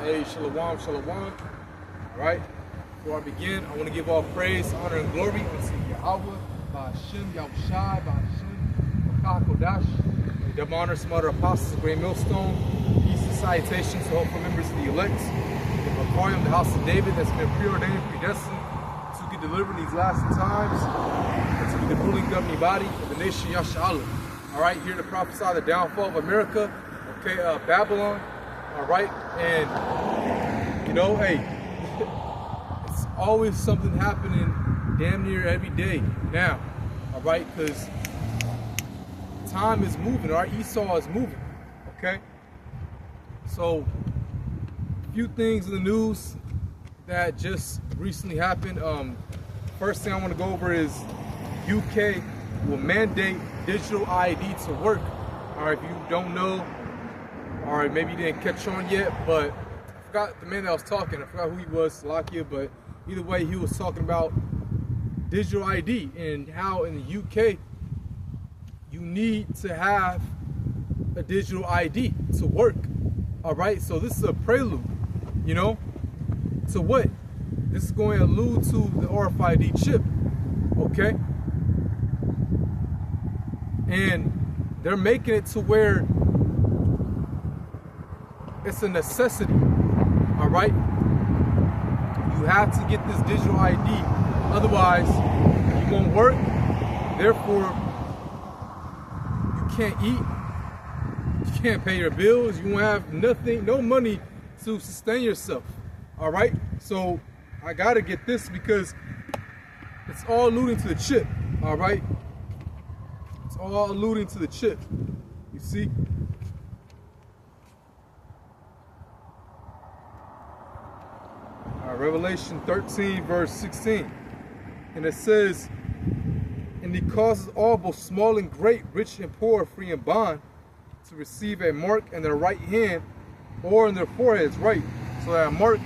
Hey, shalom, shalom. All right. Before I begin, I want to give all praise, honor, and glory unto Yahweh, Ba'ashem, Yahushai, Ba'ashem, Bakah Kodash, double honor, some other apostles, great millstone, peace and salutations to hopeful members of the elect, the Bakarium, the house of David, that's been preordained, predestined to get delivered in these last times, and to be the ruling governing body of the nation Yashalah. All right, here to prophesy the downfall of America, okay, Babylon. All right, and you know, hey, it's always something happening damn near every day now. All right, because time is moving. Our Esau is moving. Okay, so a few things in the news that just recently happened. First thing I want to go over is UK will mandate digital ID to work. All right, if you don't know, all right, maybe you didn't catch on yet, but I forgot the man that was talking. I forgot who he was, Salakia, but either way, he was talking about digital ID and how in the UK you need to have a digital ID to work. All right, so this is a prelude, you know, to what? This is going to allude to the RFID chip, okay? And they're making it to where it's a necessity, all right? You have to get this digital ID, otherwise you won't work, therefore you can't eat, you can't pay your bills, you won't have nothing, no money to sustain yourself, all right? So I gotta get this because it's all alluding to the chip, all right? It's all alluding to the chip, you see? Revelation 13 verse 16, and it says, and he causes all, both small and great, rich and poor, free and bond, to receive a mark in their right hand or in their foreheads, right? So that mark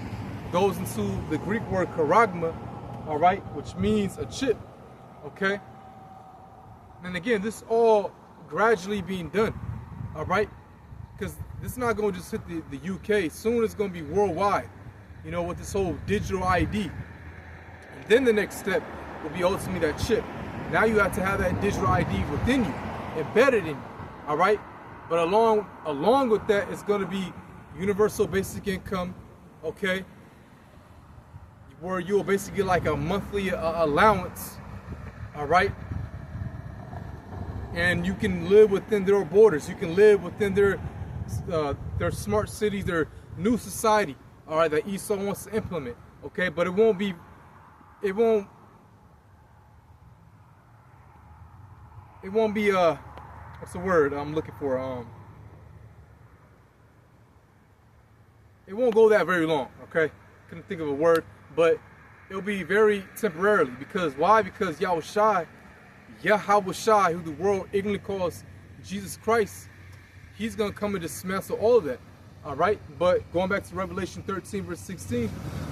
goes into the Greek word charagma, all right, which means a chip, okay? And again, this all gradually being done, all right? Because this is not going to just hit the UK. Soon it's going to be worldwide, you know, with this whole digital ID. And then the next step will be ultimately that chip. Now you have to have that digital ID within you, embedded in you, all right? But along with that, it's going to be universal basic income, okay? Where you'll basically get like a monthly allowance, all right? And you can live within their borders. You can live within their smart cities, their new society, all right, that Esau wants to implement, okay? But it won't, what's the word I'm looking for? It won't go that very long, okay? Couldn't think of a word, but it'll be very temporarily. Because why? Because Yahushai, who the world ignorantly calls Jesus Christ, he's gonna come and dismantle all of that. All right, but going back to Revelation 13 verse 16,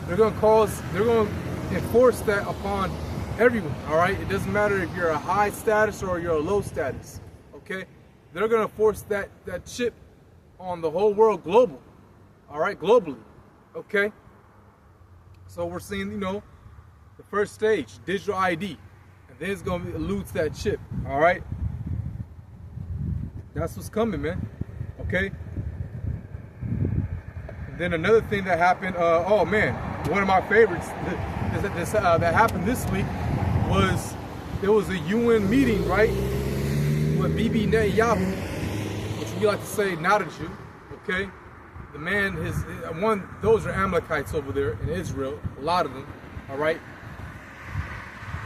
they're going to enforce that upon everyone. All right, it doesn't matter if you're a high status or you're a low status. Okay, they're going to force that chip on the whole world, global. All right, globally. Okay, so we're seeing, you know, the first stage, digital ID, and then it's going to allude to that chip. All right, that's what's coming, man. Okay. Then another thing that happened, oh man, one of my favorites that happened this week was there was a UN meeting, right, with Bibi Netanyahu, which we like to say not a Jew, okay? The man, those are Amalekites over there in Israel, a lot of them, all right?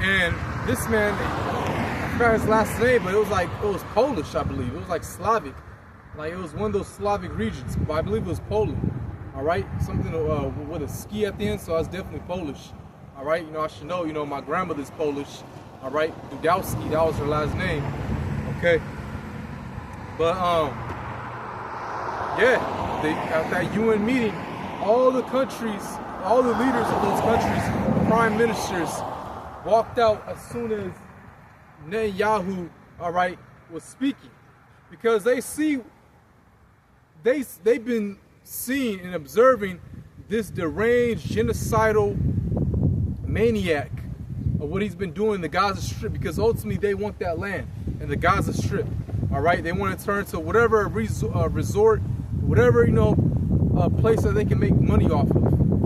And this man, I forgot his last name, but it was Polish, I believe. It was like Slavic, like it was one of those Slavic regions, but I believe it was Poland. All right, something with a ski at the end, so I was definitely Polish. All right, you know, I should know, you know, my grandmother's Polish. All right, Dudowski, that was her last name. Okay, but yeah, at that UN meeting, all the countries, all the leaders of those countries, prime ministers, walked out as soon as Netanyahu, all right, was speaking, because they see they've been seeing and observing this deranged, genocidal maniac of what he's been doing in the Gaza Strip, because ultimately they want that land in the Gaza Strip. All right, they want to turn to whatever resort, whatever, you know, place that they can make money off of.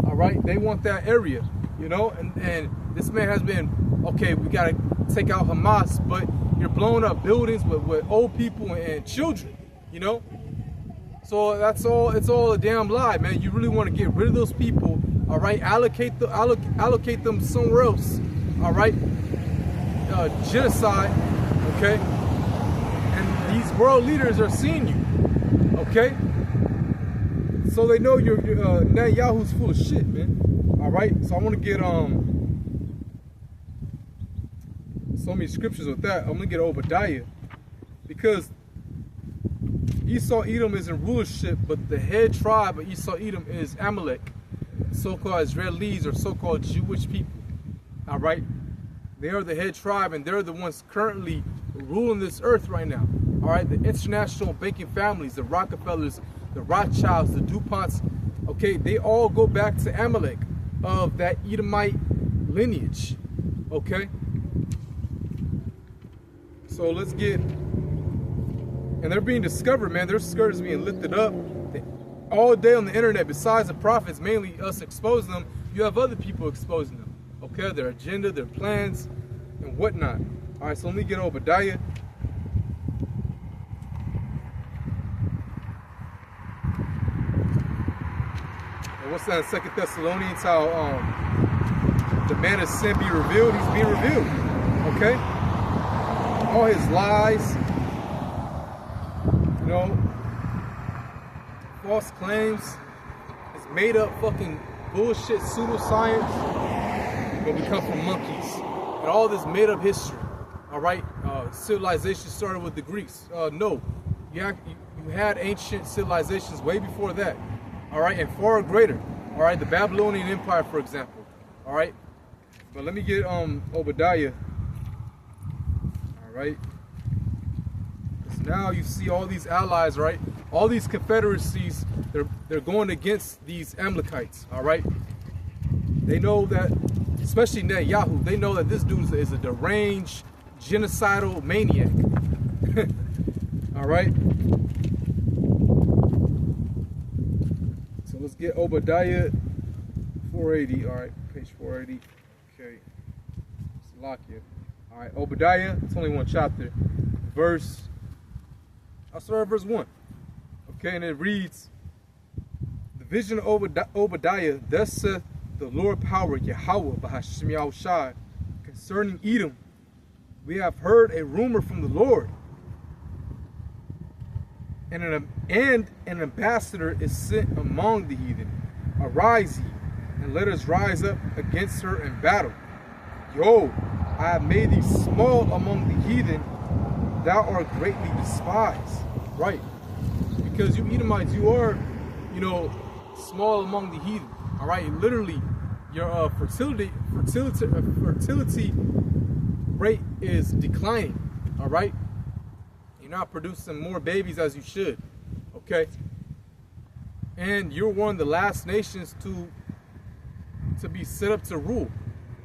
All right, they want that area, you know, and this man has been, okay, we got to take out Hamas, but you're blowing up buildings with old people and children, you know. So that's all, it's all a damn lie, man. You really want to get rid of those people, all right? Allocate them somewhere else, all right? Genocide, okay? And these world leaders are seeing you, okay? So they know you're Netanyahu's full of shit, man. All right. So I want to get so many scriptures with that. I'm gonna get Obadiah, because Esau Edom is in rulership, but the head tribe of Esau Edom is Amalek, so-called Israelis or so-called Jewish people. All right. They are the head tribe, and they're the ones currently ruling this earth right now. All right. The international banking families, the Rockefellers, the Rothschilds, the DuPonts, okay, they all go back to Amalek of that Edomite lineage, okay? So let's get, and they're being discovered, man. Their skirt is being lifted up all day on the internet. Besides the prophets, mainly us exposing them, you have other people exposing them, okay? Their agenda, their plans, and whatnot. All right, so let me get Obadiah. What's that in 2 Thessalonians, how the man of sin be revealed? He's being revealed, okay? All his lies, you know, false claims, his made up fucking bullshit pseudoscience, but we come from monkeys. And all this made up history, all right? Civilization started with the Greeks. No, you had ancient civilizations way before that. All right, and far greater. All right, the Babylonian Empire, for example. All right, but let me get Obadiah. All right, because now you see all these allies, right? All these confederacies, they're going against these Amalekites. All right, they know that, especially Netanyahu, they know that this dude is a deranged, genocidal maniac. All right. Let's get Obadiah 480. All right, page 480. Okay, it's Salakia. All right, Obadiah. It's only one chapter. I'll start at verse 1. Okay, and it reads, "The vision of Obadiah. Thus saith the Lord power, Yahweh, Bahashem Yahushai, concerning Edom. We have heard a rumor from the Lord. And an ambassador is sent among the heathen. Arise ye, and let us rise up against her in battle. Yo, I have made thee small among the heathen. Thou art greatly despised." Right. Because you Edomites, you are, you know, small among the heathen. All right. Literally, your fertility rate is declining. All right. Not producing more babies as you should, okay? And you're one of the last nations to be set up to rule.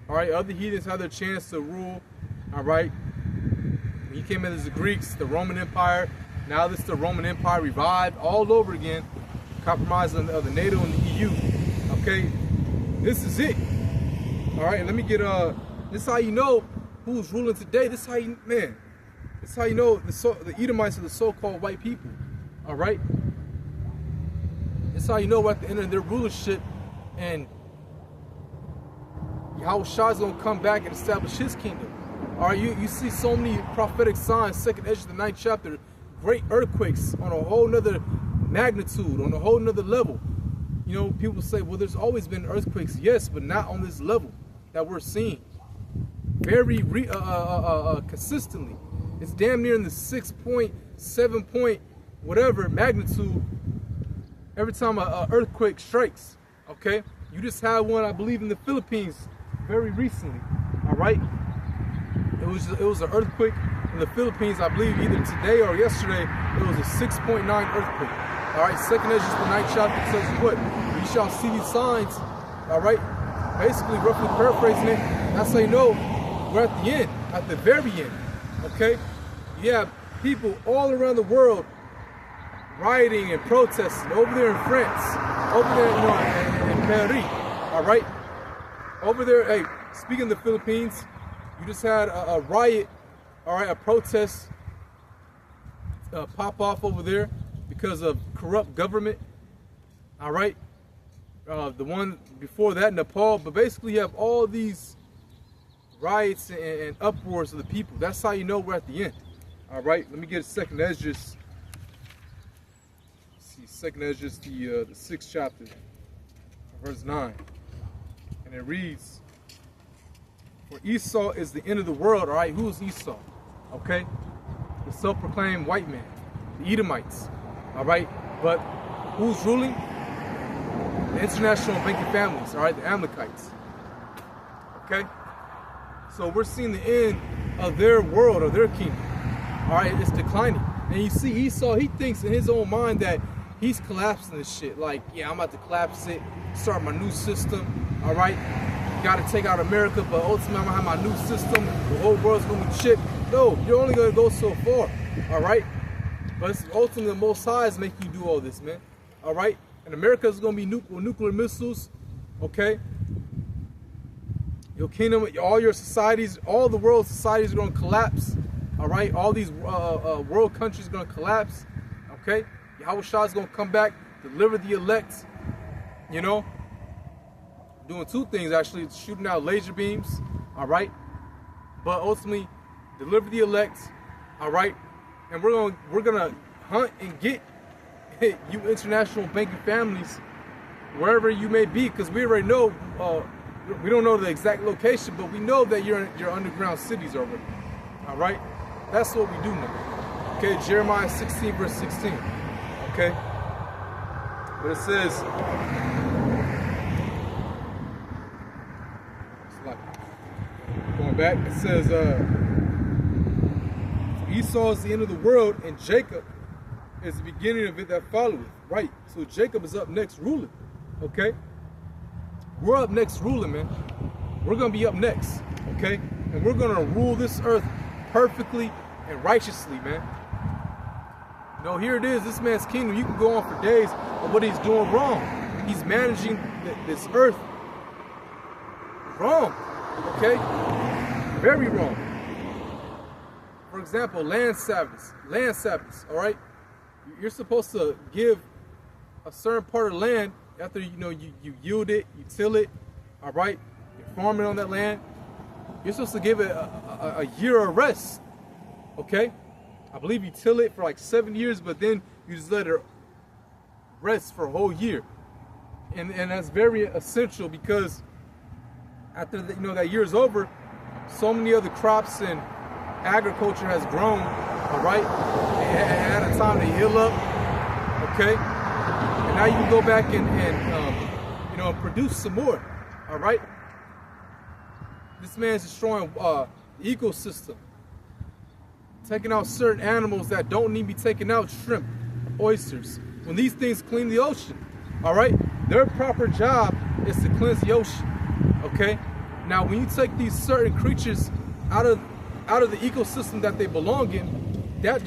All right, other heathens had their chance to rule. All right, when you came in as the Greeks, the Roman Empire. Now this is the Roman Empire revived all over again, compromise of the NATO and the EU. Okay, this is it. All right, let me get this is how you know who's ruling today. This is how you, man. That's how you know the Edomites are the so-called white people, all right? That's how you know we're at the end of their rulership, and Yahushua is going to come back and establish his kingdom. All right, you see so many prophetic signs, 2nd Ezra, the 9th chapter, great earthquakes on a whole nother magnitude, on a whole nother level. You know, people say, well, there's always been earthquakes. Yes, but not on this level that we're seeing. Very consistently. It's damn near in the 6.7 point whatever magnitude every time an earthquake strikes, okay? You just had one, I believe, in the Philippines very recently, all right? It was an earthquake in the Philippines, I believe either today or yesterday. It was a 6.9 earthquake, All right, second Ezra, the 9th chapter says what? You shall see these signs. All right, basically, roughly paraphrasing it, that's how you know we're at the end, at the very end. Okay, you have people all around the world rioting and protesting over there in France, over there in Paris. All right, over there. Hey, speaking of the Philippines, you just had a riot. All right, a protest pop off over there because of corrupt government. All right, the one before that, Nepal. But basically, you have all these riots and uproars of the people. That's how you know we're at the end. All right, let me get a second Esdras. See, second Esdras, the 6th chapter, verse 9, and it reads, "For Esau is the end of the world." All right, who is Esau? Okay, the self-proclaimed white man, the Edomites. All right, but who's ruling? The international banking families. All right, the Amalekites. Okay, so we're seeing the end of their world, of their kingdom. All right, it's declining. And you see Esau, he thinks in his own mind that he's collapsing this shit. Like, yeah, I'm about to collapse it, start my new system. All right, got to take out America, but ultimately I'm gonna have my new system. The whole world's gonna be chipped. No, you're only gonna go so far. All right, but it's ultimately the Most High is making you do all this, man. All right, and America is gonna be nuclear missiles. Okay, your kingdom, all your societies, all the world societies are gonna collapse. All right, all these world countries are going to collapse. Okay, Yahushua is going to come back, deliver the elect. You know, doing two things actually: shooting out laser beams. All right, but ultimately deliver the elect. All right, and we're gonna hunt and get you international banking families wherever you may be, because we already know. We don't know the exact location, but we know that you're in your underground cities already. All right. That's what we do now. Okay, Jeremiah 16, verse 16. Okay? But it says, it's like, going back, it says, Esau is the end of the world, and Jacob is the beginning of it that followeth. Right? So Jacob is up next ruling. Okay? We're up next ruling, man. We're going to be up next. Okay? And we're going to rule this earth perfectly and righteously, man. You know, here it is, this man's kingdom. You can go on for days of what he's doing wrong. He's managing this earth wrong, okay? Very wrong. For example, land Sabbaths, all right? You're supposed to give a certain part of land after, you know, you yield it, you till it, all right? You're farming on that land. You're supposed to give it a year of rest, okay? I believe you till it for like 7 years, but then you just let it rest for a whole year. And that's very essential, because after the, you know, that year's over, so many other crops and agriculture has grown, all right? It had a time to heal up, okay? And now you can go back and you know, produce some more, all right? This man's destroying the ecosystem, taking out certain animals that don't need to be taken out, shrimp, oysters, when these things clean the ocean, all right? Their proper job is to cleanse the ocean, okay? Now, when you take these certain creatures out of the ecosystem that they belong in, that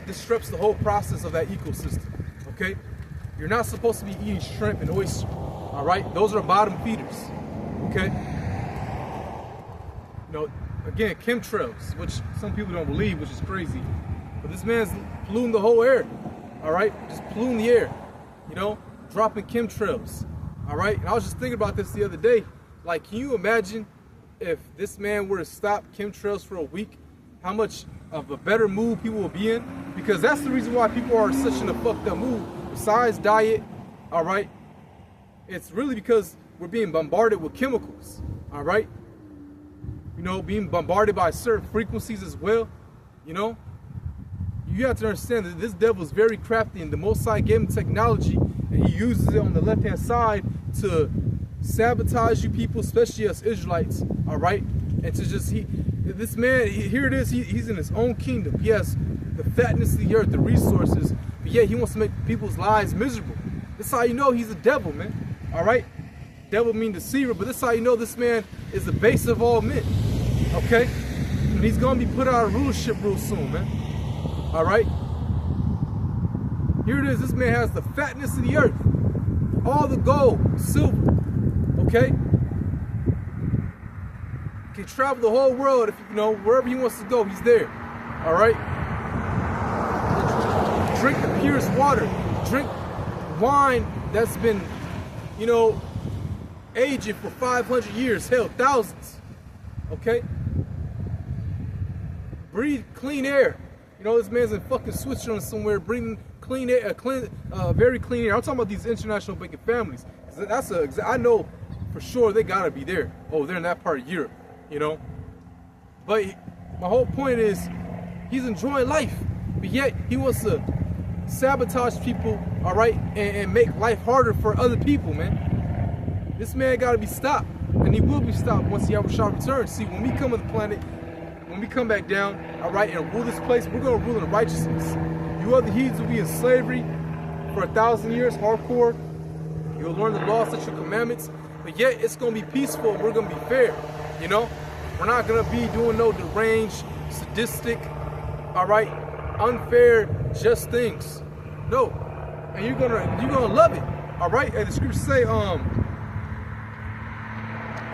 disrupts the whole process of that ecosystem, okay? You're not supposed to be eating shrimp and oyster, all right? Those are bottom feeders, okay? You know, again, chemtrails, which some people don't believe, which is crazy. But this man's polluting the whole air, all right? Just polluting the air, you know, dropping chemtrails, all right? And I was just thinking about this the other day. Like, can you imagine if this man were to stop chemtrails for a week, how much of a better mood people will be in? Because that's the reason why people are such in a fucked up mood. Besides diet, all right? It's really because we're being bombarded with chemicals, all right? You know, being bombarded by certain frequencies as well, you know? You have to understand that this devil is very crafty, and the Most High gave him technology, and he uses it on the left-hand side to sabotage you people, especially us Israelites, all right? And to just, this man, here it is, he's in his own kingdom. He has the fatness of the earth, the resources, but yet he wants to make people's lives miserable. This is how you know he's a devil, man. All right? Devil mean deceiver, but this is how you know this man is the base of all men. Okay? And he's going to be put out of rulership real soon, man. All right? Here it is. This man has the fatness of the earth. All the gold, silver. Okay? Can travel the whole world if you know, wherever he wants to go, he's there. All right? Drink the purest water. Drink wine that's been, you know, aging for 500 years, hell, thousands. Okay? Breathe clean air. You know, this man's in fucking Switzerland somewhere breathing clean air, very clean air. I'm talking about these international banking families. I know for sure they gotta be there. Oh, they're in that part of Europe, you know. But my whole point is, he's enjoying life, but yet he wants to sabotage people, all right, and make life harder for other people, man. This man gotta be stopped, and he will be stopped once Yahushua returns. See, when we come to the planet, when we come back down, all right, and rule this place, we're gonna rule in righteousness. You other heathens will be in slavery for 1,000 years, hardcore. You'll learn the laws, statutes, and commandments, but yet it's gonna be peaceful and we're gonna be fair, you know? We're not gonna be doing no deranged, sadistic, all right, unfair, just things. No, and you're gonna love it, all right? And the scriptures say,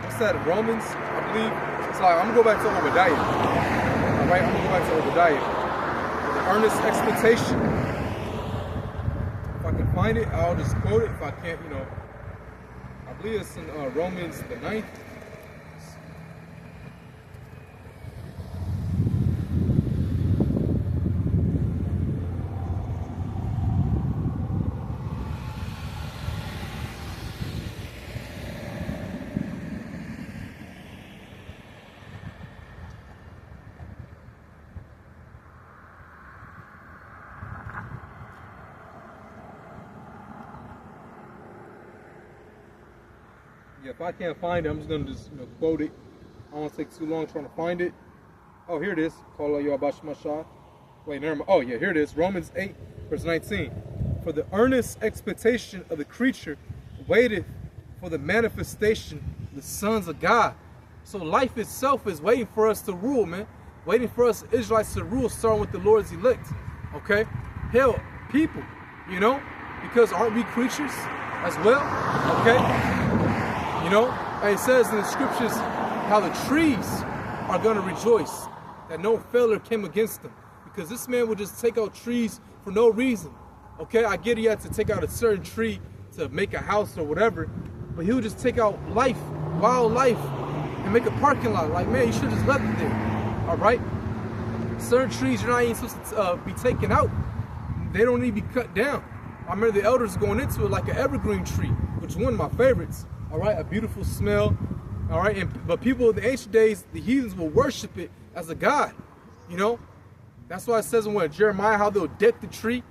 what's that? Romans, I believe. It's like I'm gonna go back to Obadiah. All right, I'm gonna go back to Obadiah. The earnest expectation. If I can find it, I'll just quote it. If I can't, you know, I believe it's in Romans the 9th. Yeah, if I can't find it, I'm just gonna quote it. I don't want to take too long trying to find it. Oh, here it is. Wait, never mind. Oh yeah, here it is. Romans 8, verse 19. For the earnest expectation of the creature waited for the manifestation of the sons of God. So life itself is waiting for us to rule, man. Waiting for us Israelites to rule, starting with the Lord's elect. Okay? Hell, people, you know, because aren't we creatures as well? Okay? You know, and it says in the scriptures how the trees are going to rejoice that no failure came against them. Because this man would just take out trees for no reason. Okay, I get he had to take out a certain tree to make a house or whatever, but he would just take out life, wildlife, and make a parking lot. Like, man, you should just left it there. All right? Certain trees you're not even supposed to be taken out. They don't need to be cut down. I remember the elders going into it like an evergreen tree, which is one of my favorites. All right, a beautiful smell. All right, but people in the ancient days, the heathens will worship it as a god. You know, that's why it says in Jeremiah how they'll deck the tree.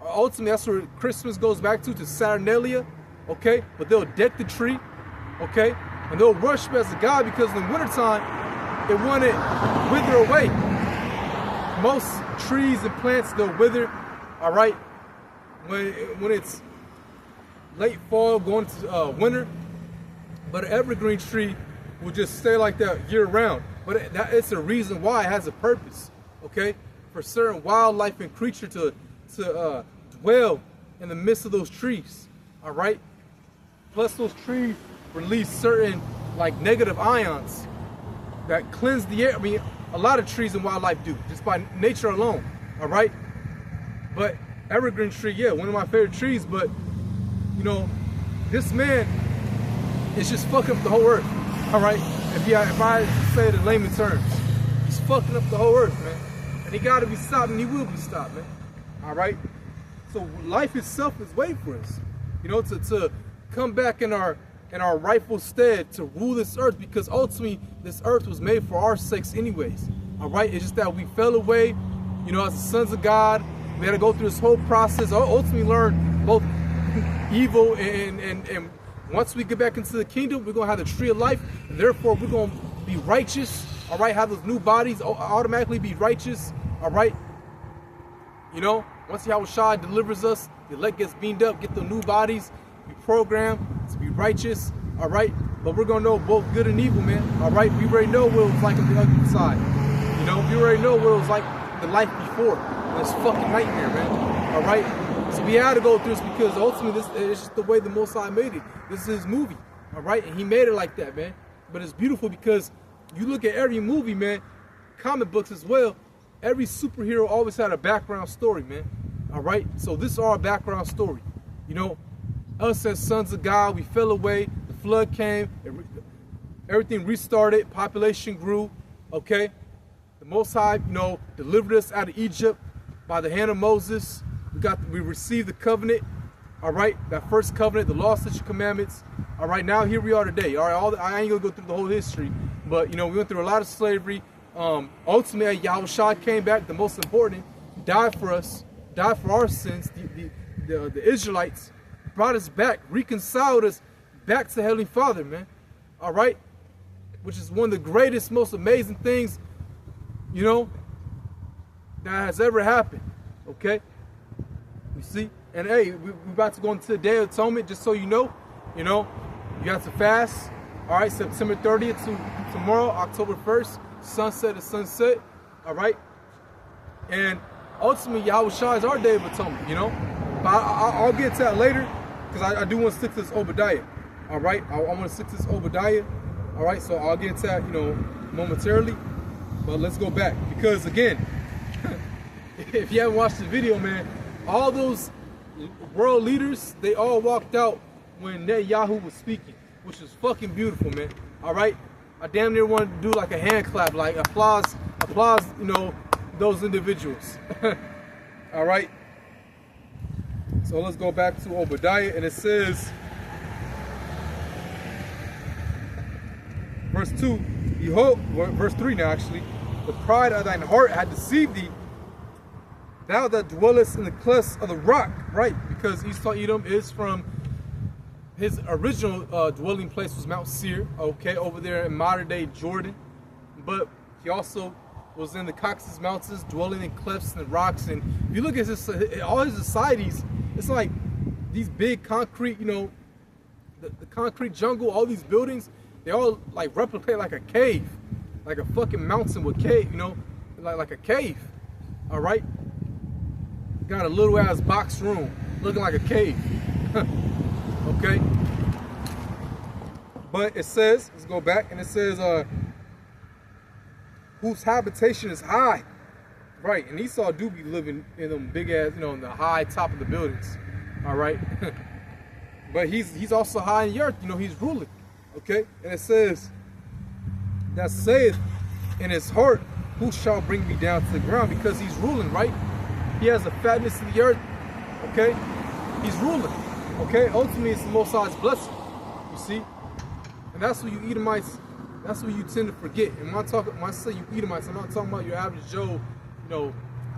Ultimately, that's where Christmas goes back to Saturnalia. Okay, but they'll deck the tree. Okay, and they'll worship it as a god because in the wintertime, it wouldn't wither away. Most trees and plants, they'll wither. All right, when it's late fall going to winter. But an evergreen tree will just stay like that year round. But it's a reason why, it has a purpose, okay? For certain wildlife and creature to dwell in the midst of those trees, all right? Plus those trees release certain like negative ions that cleanse the air. I mean, a lot of trees and wildlife do, just by nature alone, all right? But evergreen tree, yeah, one of my favorite trees, but you know, this man, it's just fucking up the whole earth, all right? If I say it in layman terms, he's fucking up the whole earth, man. And he got to be stopped, and he will be stopped, man. All right? So life itself is waiting for us, you know, to come back in our rightful stead to rule this earth, because ultimately this earth was made for our sakes anyways, all right? It's just that we fell away, you know, as the sons of God. We had to go through this whole process, ultimately learn both evil and once we get back into the kingdom, we're going to have the tree of life, and therefore we're going to be righteous, all right? Have those new bodies, automatically be righteous, all right? You know, once Yahushua delivers us, the elect gets beamed up, get the new bodies, be programmed to be righteous, all right? But we're going to know both good and evil, man, all right? We already know what it was like on the ugly side. You know, we already know what it was like the life before. This fucking nightmare, man, all right? So we had to go through this because ultimately it's just the way the Most High made it. This is his movie, all right? And he made it like that, man. But it's beautiful because you look at every movie, man, comic books as well, every superhero always had a background story, man. All right? So this is our background story. You know, us as sons of God, we fell away. The flood came. Everything restarted. Population grew. Okay? The Most High, you know, delivered us out of Egypt by the hand of Moses. We received the covenant. All right? That first covenant, the law, statutes, commandments. All right? Now here we are today. All right? I ain't going to go through the whole history. But, you know, we went through a lot of slavery. Ultimately, Yahushua came back, the most important, died for us, died for our sins. The Israelites brought us back, reconciled us back to the Heavenly Father, man. All right? Which is one of the greatest, most amazing things, you know, that has ever happened. Okay? You see? And hey, we're about to go into the Day of Atonement, just so you know, you got to fast. All right, September 30th to tomorrow, October 1st. Sunset to sunset, all right? And ultimately, Yahushua is our Day of Atonement, you know? But I'll get to that later, because I do want to stick to this Obadiah, all right? I want to stick to this Obadiah, all right? So I'll get to that, you know, momentarily. But let's go back, because again, if you haven't watched the video, man, all those world leaders, they all walked out when Netanyahu was speaking, which is fucking beautiful, man, all right? I damn near wanted to do like a hand clap, like applause, you know, those individuals. All right. So let's go back to Obadiah, and it says, verse 2, behold, verse 3 now actually, the pride of thine heart had deceived thee, thou that dwellest in the clefts of the rock, right? Because Esau Edom is from his original dwelling place was Mount Seir, okay, over there in modern-day Jordan. But he also was in the Caucasus Mountains, dwelling in clefts and rocks. And if you look at this, all his societies, it's like these big concrete, you know, the concrete jungle, all these buildings, they all like replicate like a cave, like a fucking mountain with cave, you know, like a cave, all right? Got a little-ass box room, looking like a cave. Okay, but it says, let's go back, and it says, whose habitation is high, right? And Esau do be living in them big ass, you know, in the high top of the buildings, all right? But he's also high in the earth, you know, he's ruling, okay? And it says, that saith in his heart, who shall bring me down to the ground? Because he's ruling, right? He has the fatness of the earth, okay? He's ruling. Okay, ultimately it's the Most High's blessing, you see? And that's what you Edomites, that's what you tend to forget. And when I say you Edomites, I'm not talking about your average Joe, you know,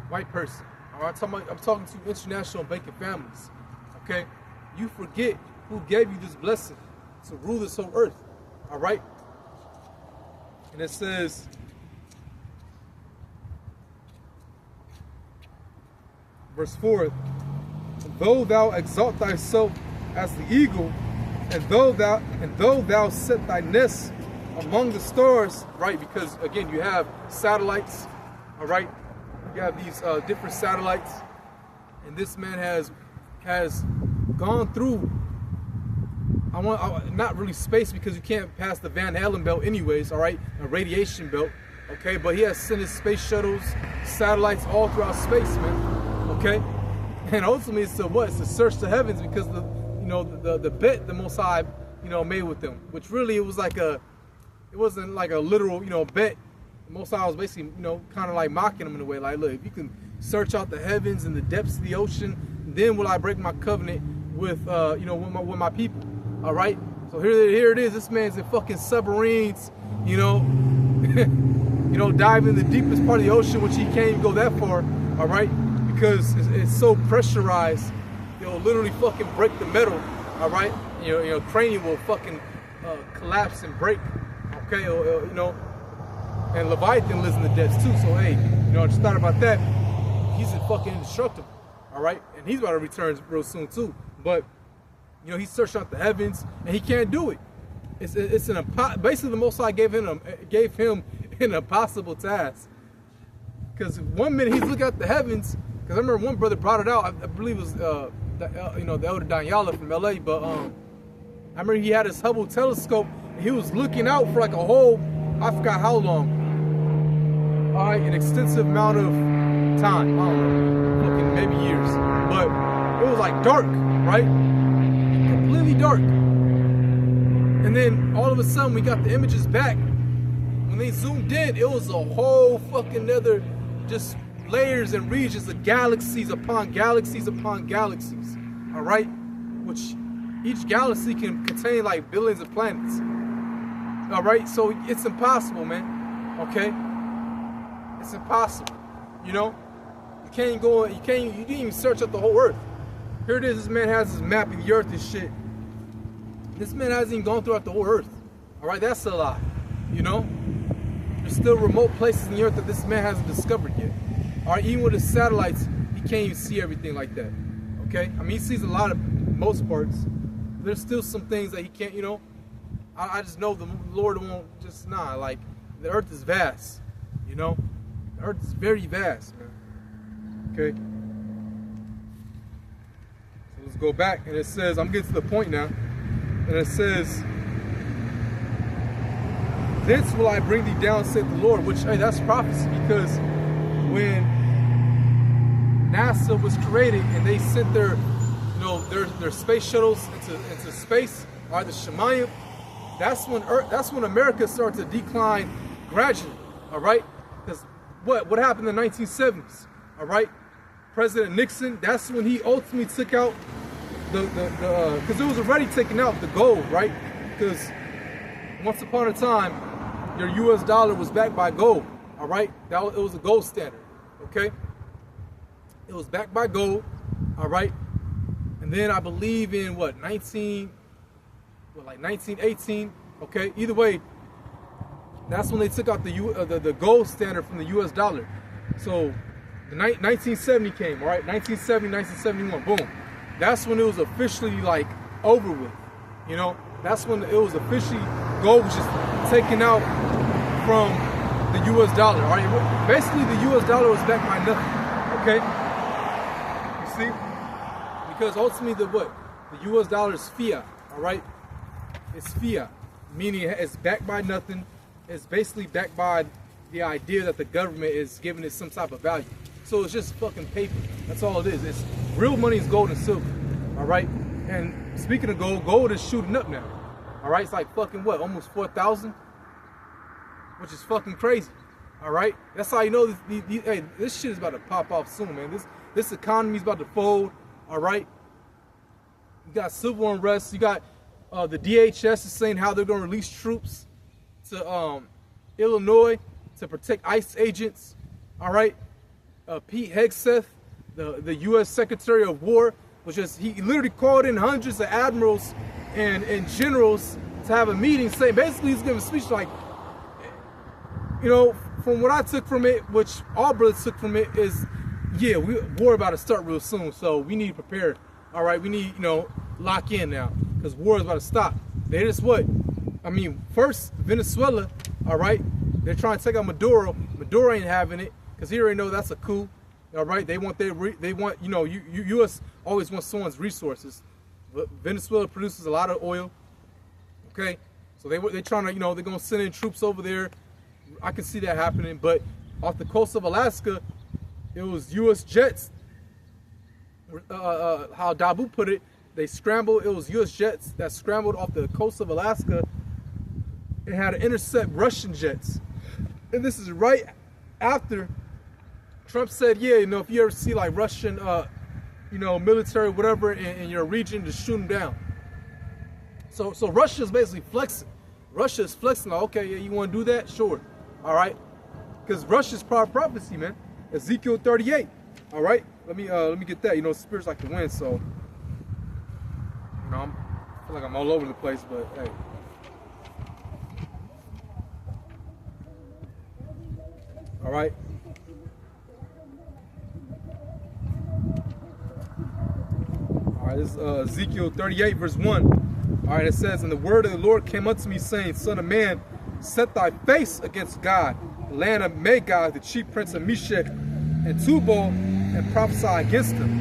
white person. All right, I'm talking to international banking families, okay? You forget who gave you this blessing to rule this whole earth, all right? And it says, verse 4, though thou exalt thyself as the eagle, and though thou set thy nest among the stars, right? Because again, you have satellites, all right? You have these different satellites, and this man has gone through. Not really space, because you can't pass the Van Allen belt anyways, all right? A radiation belt, okay? But he has sent his space shuttles, satellites all throughout space, man, okay? And ultimately, it's to search the heavens, because the bet the Most High, you know, made with them, which really it wasn't like a literal, you know, bet. The Most High was basically, you know, kind of like mocking them in a way, like, look, if you can search out the heavens and the depths of the ocean, then will I break my covenant with, you know, with my people. All right. So here it is. This man's in fucking submarines, you know, diving in the deepest part of the ocean, which he can't even go that far. All right. Because it's so pressurized, it'll literally fucking break the metal, all right? You know, cranium will fucking collapse and break, okay? You know, and Leviathan lives in the depths too, so hey, you know, I just thought about that. he's fucking indestructible. All right, and he's about to return real soon too. But you know, he searched out the heavens, and he can't do it. It's basically the Most High gave him an impossible task. Because one minute he's looking at the heavens. Because I remember one brother brought it out. I believe it was the elder Danyala from LA. But I remember he had his Hubble telescope, and he was looking out for like a whole, I forgot how long. All right, an extensive amount of time. I don't know, fucking maybe years. But it was like dark, right? Completely dark. And then all of a sudden we got the images back. When they zoomed in, it was a whole fucking other just layers and regions of galaxies upon galaxies upon galaxies. All right? Which each galaxy can contain like billions of planets. All right? So it's impossible, man. Okay? It's impossible. You know? You didn't even search out the whole earth. Here it is, this man has his map of the earth and shit. This man hasn't even gone throughout the whole earth. All right, that's a lie. You know, there's still remote places in the earth that this man hasn't discovered yet. All right, even with his satellites, he can't even see everything like that. Okay, I mean, he sees a lot of most parts. There's still some things that he can't. You know, I just know the Lord won't just like the earth is vast. You know, the earth is very vast, man. Okay. So let's go back, and it says, I'm getting to the point now. And it says, thence will I bring thee down, saith the Lord. Which, hey, that's prophecy, because when NASA was created and they sent their, you know, their space shuttles into space, or the Shemayim, that's when America started to decline gradually. All right, because what happened in the 1970s? All right, President Nixon. That's when he ultimately took out because it was already taken out the gold, right? Because once upon a time, your U.S. dollar was backed by gold, all right? It was a gold standard, okay? It was backed by gold, all right? And then I believe in 1918, okay? Either way, that's when they took out the gold standard from the U.S. dollar. So the 1970 came, all right? 1970, 1971, boom. That's when it was officially like over with, you know. That's when it was officially gold was just taken out from the U.S. dollar. All right, basically the U.S. dollar was backed by nothing. Okay, you see, because ultimately the U.S. dollar is fiat. All right, it's fiat, meaning it's backed by nothing. It's basically backed by the idea that the government is giving it some type of value. So it's just fucking paper. That's all it is. It's real money is gold and silver. All right. And speaking of gold is shooting up now. All right. It's like fucking almost 4,000, which is fucking crazy. All right. That's how you know this shit is about to pop off soon, man. This economy is about to fold. All right. You got civil unrest. You got the DHS is saying how they're going to release troops to Illinois to protect ICE agents. All right. Pete Hegseth, the U.S. Secretary of War, he literally called in hundreds of admirals and generals to have a meeting, saying basically he's giving a speech like, you know, from what I took from it, which all brothers took from it, is, yeah, war about to start real soon, so we need to prepare. All right, we need, you know, lock in now, because war is about to stop. They just first Venezuela, all right, they're trying to take out Maduro. Maduro ain't having it, because he already know that's a coup. All right, they want you know, U.S. always wants someone's resources. But Venezuela produces a lot of oil. Okay, so they're trying to, you know, they're gonna send in troops over there. I can see that happening. But off the coast of Alaska, it was U.S. jets. How Dabu put it, they scrambled. It was U.S. jets that scrambled off the coast of Alaska and had to intercept Russian jets. And this is right after Trump said, yeah, you know, if you ever see like Russian, you know, military, whatever, in your region, just shoot them down. So Russia is basically flexing. Russia is flexing, like, okay, yeah, you want to do that? Sure. All right. Because Russia's prophecy, man. Ezekiel 38. All right. Let me get that. You know, spirits like the wind, so, you know, I feel like I'm all over the place, but hey. All right. right, this is Ezekiel 38, verse 1. All right, it says, "And the word of the Lord came unto me, saying, Son of man, set thy face against God, the land of Magog, the chief prince of Meshech and Tubal, and prophesy against him."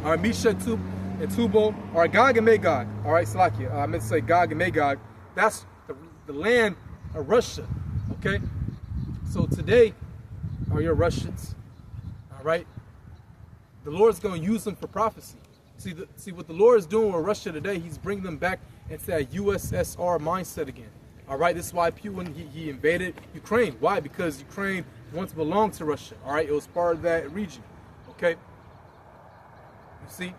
All right, Meshech and Tubal, all right, Gog and Magog. All right, Salakia, I meant to say Gog and Magog. That's the land of Russia, okay? So today, are your Russians, all right? The Lord's going to use them for prophecy. See what the Lord is doing with Russia today, he's bringing them back into that USSR mindset again. All right, this is why Putin, he invaded Ukraine. Why? Because Ukraine once belonged to Russia. All right, it was part of that region. Okay, you see,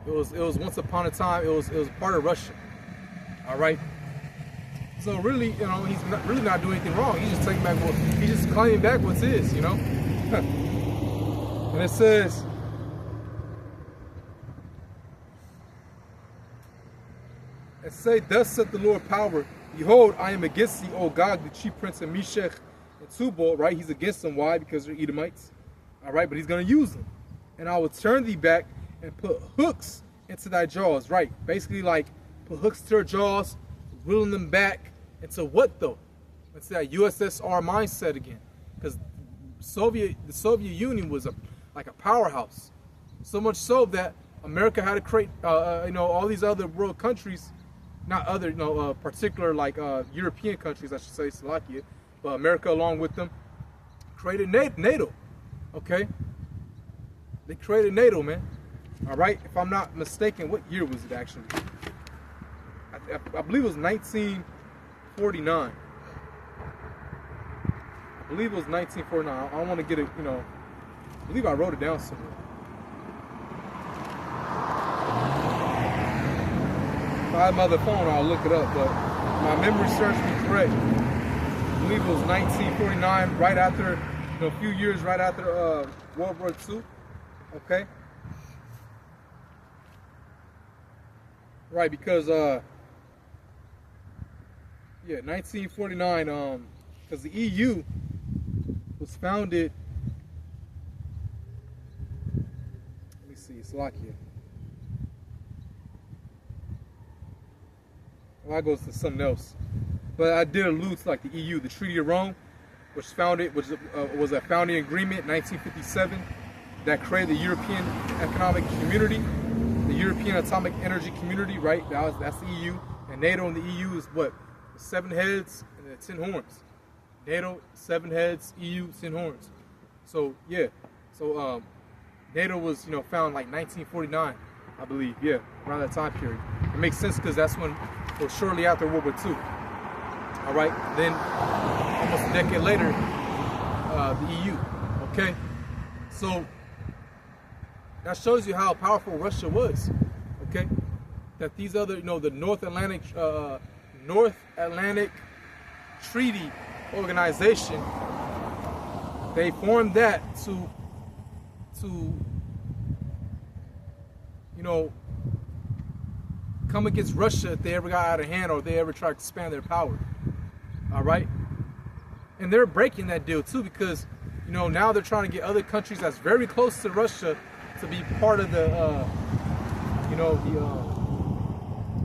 it was once upon a time. It was part of Russia. All right. So really, you know, he's really not doing anything wrong. He's just taking back he's just claiming back what's his. You know, and it says. And say, "Thus saith the Lord power, behold, I am against thee, O Gog, the chief prince of Meshech and Tubal," right? He's against them. Why? Because they're Edomites. All right, but he's going to use them. "And I will turn thee back and put hooks into thy jaws," right? Basically, like, put hooks to their jaws, reeling them back into what, though? Into that USSR mindset again. Because the Soviet Union was like a powerhouse. So much so that America had to create, you know, all these other world countries. Not other, you know, particular like European countries, I should say, Slovakia, but America along with them, created NATO. Okay, they created NATO, man. All right, if I'm not mistaken, what year was it actually? I believe it was 1949. I believe it was 1949. I don't want to get it, you know. I believe I wrote it down somewhere. If I have my other phone, I'll look it up, but my memory serves me correct. I believe it was 1949, right after, you know, a few years right after World War II. Okay? Right, because, yeah, 1949, because the EU was founded, let me see, Slovakia. Well, that goes to something else, but I did allude to like the EU, the Treaty of Rome, which was a founding agreement in 1957 that created the European Economic Community, the European Atomic Energy Community, right? That's the EU, and NATO and the EU is what? The 7 heads and the 10 horns. NATO, 7 heads, EU, 10 horns. So yeah, so NATO was, you know, found like 1949, I believe, yeah, around that time period. It makes sense because that's when. So shortly after World War II. All right, then almost a decade later, the EU. Okay, so that shows you how powerful Russia was. Okay, that these other, you know, the North Atlantic Treaty Organization, they formed that to you know, come against Russia if they ever got out of hand or if they ever tried to expand their power. All right, and they're breaking that deal too, because, you know, now they're trying to get other countries that's very close to Russia to be part of the, you know, the,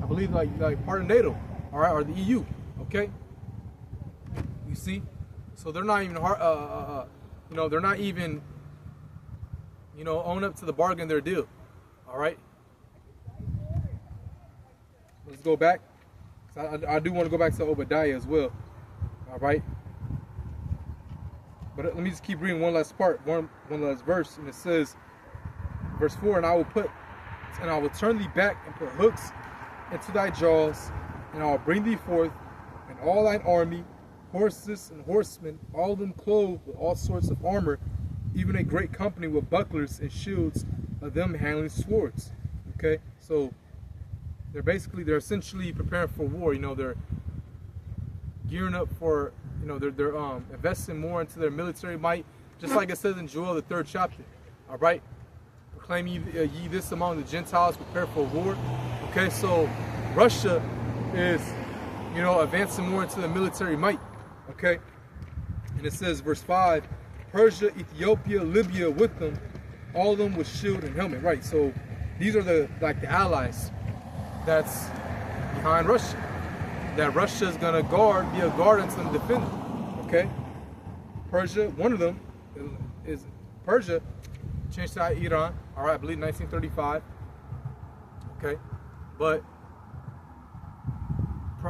I believe like part of NATO, all right, or the EU. Okay, you see, so they're not even you know, they're not even, you know, own up to the bargain of their deal. All right. Let's go back. I do want to go back to Obadiah as well. All right. But let me just keep reading one last part, one last verse, and it says, verse 4, "And I will turn thee back and put hooks into thy jaws, and I will bring thee forth, and all thine army, horses and horsemen, all of them clothed with all sorts of armor, even a great company with bucklers and shields, of them handling swords." Okay, so they're essentially preparing for war. You know, they're gearing up for, you know, they're investing more into their military might, just like it says in Joel, the 3rd chapter. All right, proclaim ye this among the Gentiles, prepare for war. Okay, so Russia is, you know, advancing more into the military might. Okay, and it says, verse 5, "Persia, Ethiopia, Libya with them, all of them with shield and helmet." Right, so these are the allies that's behind Russia. That Russia is gonna be a guard and some defender. Okay, Persia. One of them is Persia. Changed to Iran. All right, I believe 1935. Okay, but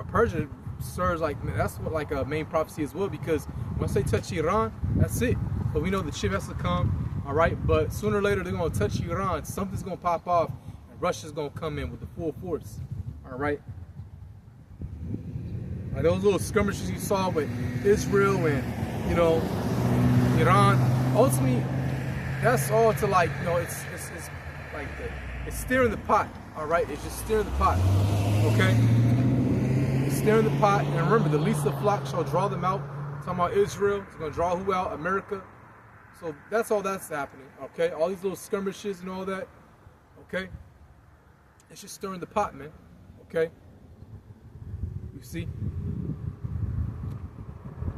Persia serves that's what a main prophecy as well, because once they touch Iran, that's it. But we know the chip has to come. All right, but sooner or later they're gonna touch Iran. Something's gonna pop off, and Russia's gonna come in with the full force. All right. Like those little skirmishes you saw with Israel and Iran, ultimately that's all to it's like it's stirring the pot. All right, it's just stirring the pot. Okay, it's stirring the pot. And remember, the least of the flock shall draw them out. Talking about Israel, it's gonna draw who out? America. So that's all that's happening. Okay, all these little skirmishes and all that. Okay, it's just stirring the pot, man. Okay, you see.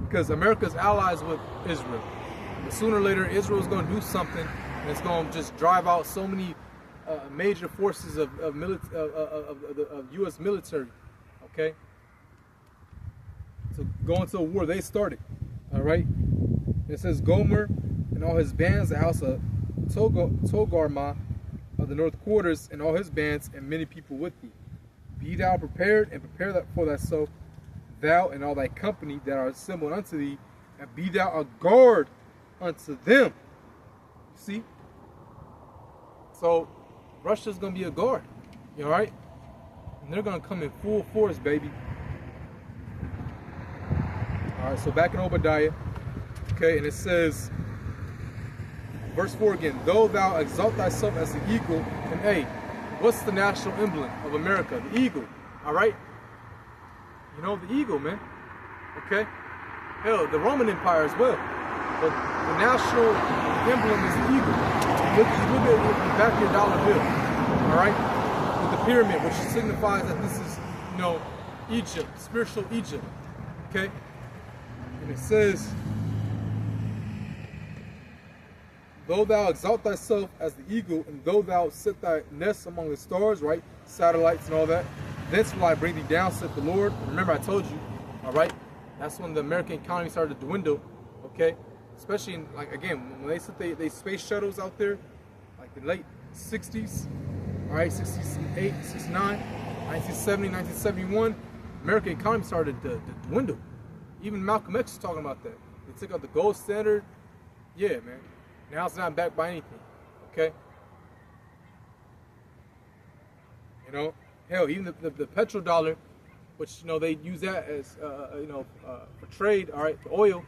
Because America's allies with Israel. But sooner or later, Israel is going to do something, and it's going to just drive out so many major forces of U.S. military. Okay? So going to a war they started. All right? It says Gomer and all his bands, the house of Togarmah of the north quarters, and all his bands, and many people with thee. Be thou prepared, and prepare that for thyself, thou and all thy company that are assembled unto thee, and be thou a guard unto them. See? So Russia's gonna be a guard. You all right? And they're gonna come in full force, baby. All right, so back in Obadiah, okay, and it says, verse 4 again, though thou exalt thyself as the eagle, and hey, what's the national emblem of America? The eagle. All right? You know, the eagle, man. Okay? Hell, the Roman Empire as well. But the national emblem is the eagle. You look at the back of your dollar bill. All right? With the pyramid, which signifies that this is, Egypt, spiritual Egypt. Okay? And it says, though thou exalt thyself as the eagle, and though thou set thy nest among the stars, right? Satellites and all that. Thence will I bring thee down, saith the Lord. Remember, I told you, all right? That's when the American economy started to dwindle, okay? Especially in, again, when they set they space shuttles out there, like the late 60s, all right, 68, 69, 1970, 1971, American economy started to dwindle. Even Malcolm X was talking about that. They took out the gold standard. Yeah, man. Now it's not backed by anything, okay? Hell, even the petrodollar, which they use that as for trade. All right, for oil.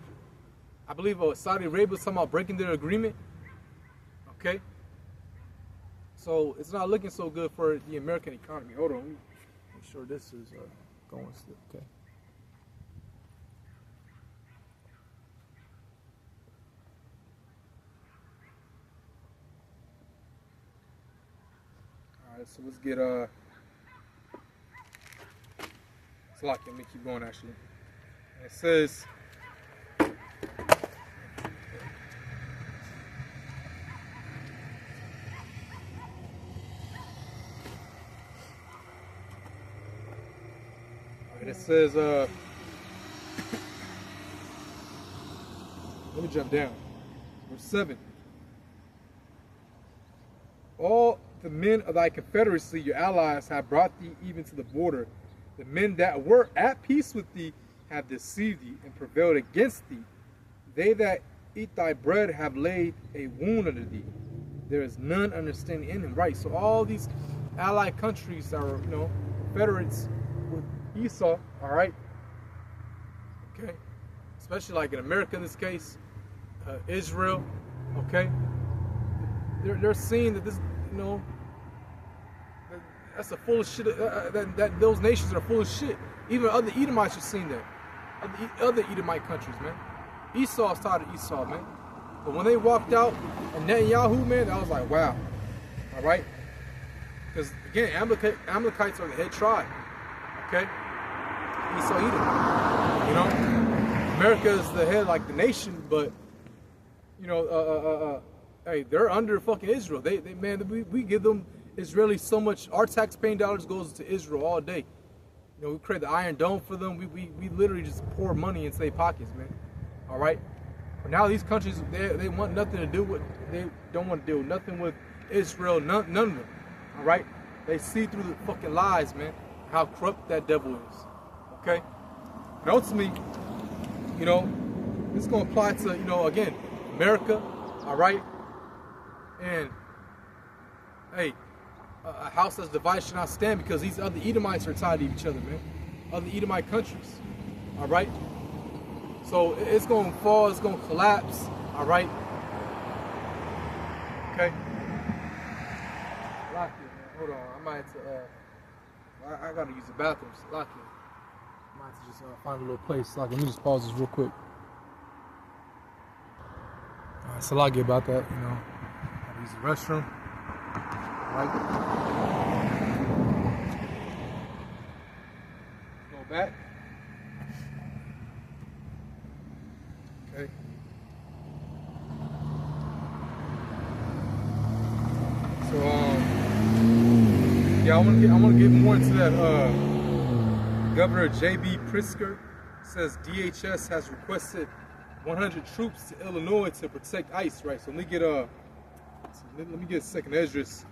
I believe Saudi Arabia was talking about breaking their agreement. Okay, so it's not looking so good for the American economy. Hold on, let me make sure this is going still. Okay. All right, so let's get So let me keep going actually. And it says, let me jump down. Verse 7. All the men of thy confederacy, your allies, have brought thee even to the border. The men that were at peace with thee have deceived thee and prevailed against thee. They that eat thy bread have laid a wound under thee. There is none understanding in him. Right, so all these allied countries are, confederates with Esau, all right? Okay? Especially like in America in this case, Israel, okay? They're seeing that this, that's a full of shit. That those nations are full of shit. Even other Edomites are seeing that. Other Edomite countries, man. Esau's tired of Esau, man. But when they walked out, and Netanyahu, man, I was like, wow. All right? Because, again, Amalekites are the head tribe. Okay? Esau, Edom. America is the head, like the nation, but, hey, they're under fucking Israel. Man, we give them Israelis so much. Our tax-paying dollars goes to Israel all day. You know, we create the Iron Dome for them. We literally just pour money into their pockets, man. All right. But now these countries, they want nothing to do with. They don't want to do nothing with Israel. None of them. All right. They see through the fucking lies, man. How corrupt that devil is. Okay. And ultimately, you know, it's gonna apply to, you know, again, America. All right. And hey, a house that's divided should not stand, because these other Edomites are tied to each other, man. Other Edomite countries. All right. So it's going to fall, it's going to collapse, all right? Okay? Lock it, man. Hold on. I might have to, I got to use the bathroom. So lock it. I might have to just find a little place. Let me just pause this real quick. All right, so Salagi about that, you know. I gotta use the restroom. All right? Go back. Okay. So yeah, I want to get more into that. Governor J.B. Pritzker says DHS has requested 100 troops to Illinois to protect ICE. Right. So let me get Second Esdras.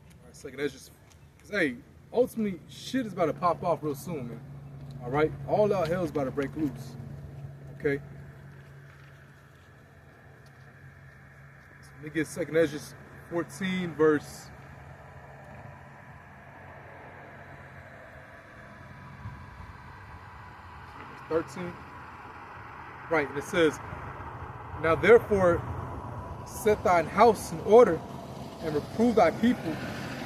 All right, Second Esdras. Cause hey, ultimately shit is about to pop off real soon, man. All right, all out hell is about to break loose. Okay. So let me get Second Esdras 14 verse 13. Right, and it says, "Now therefore set thine house in order, and reprove thy people,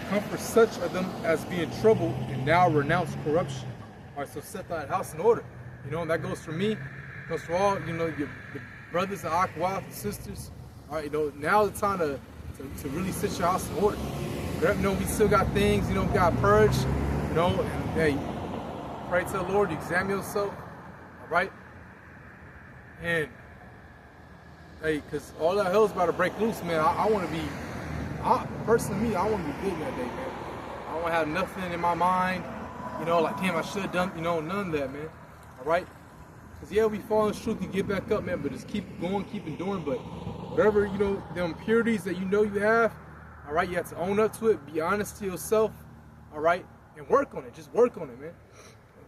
comfort such of them as be in trouble, and now renounce corruption." All right, so set thine house in order. You know, and that goes for me, goes for all, you know, your brothers and Aqua, sisters. All right, you know, now the time to really set your house in order. You know, we still got things, you know, we got purged, you know, and hey, pray to the Lord, examine yourself, all right? And hey, because all that hell is about to break loose, man. I want to be, personally, I want to be good that day, man. I don't want to have nothing in my mind, you know, like, damn, I should have done, you know, none of that, man. All right? Because, yeah, we fall in truth, you get back up, man, but just keep going, keep enduring. But whatever, you know, the impurities that you know you have, all right, you have to own up to it, be honest to yourself, all right, and work on it. Just work on it, man.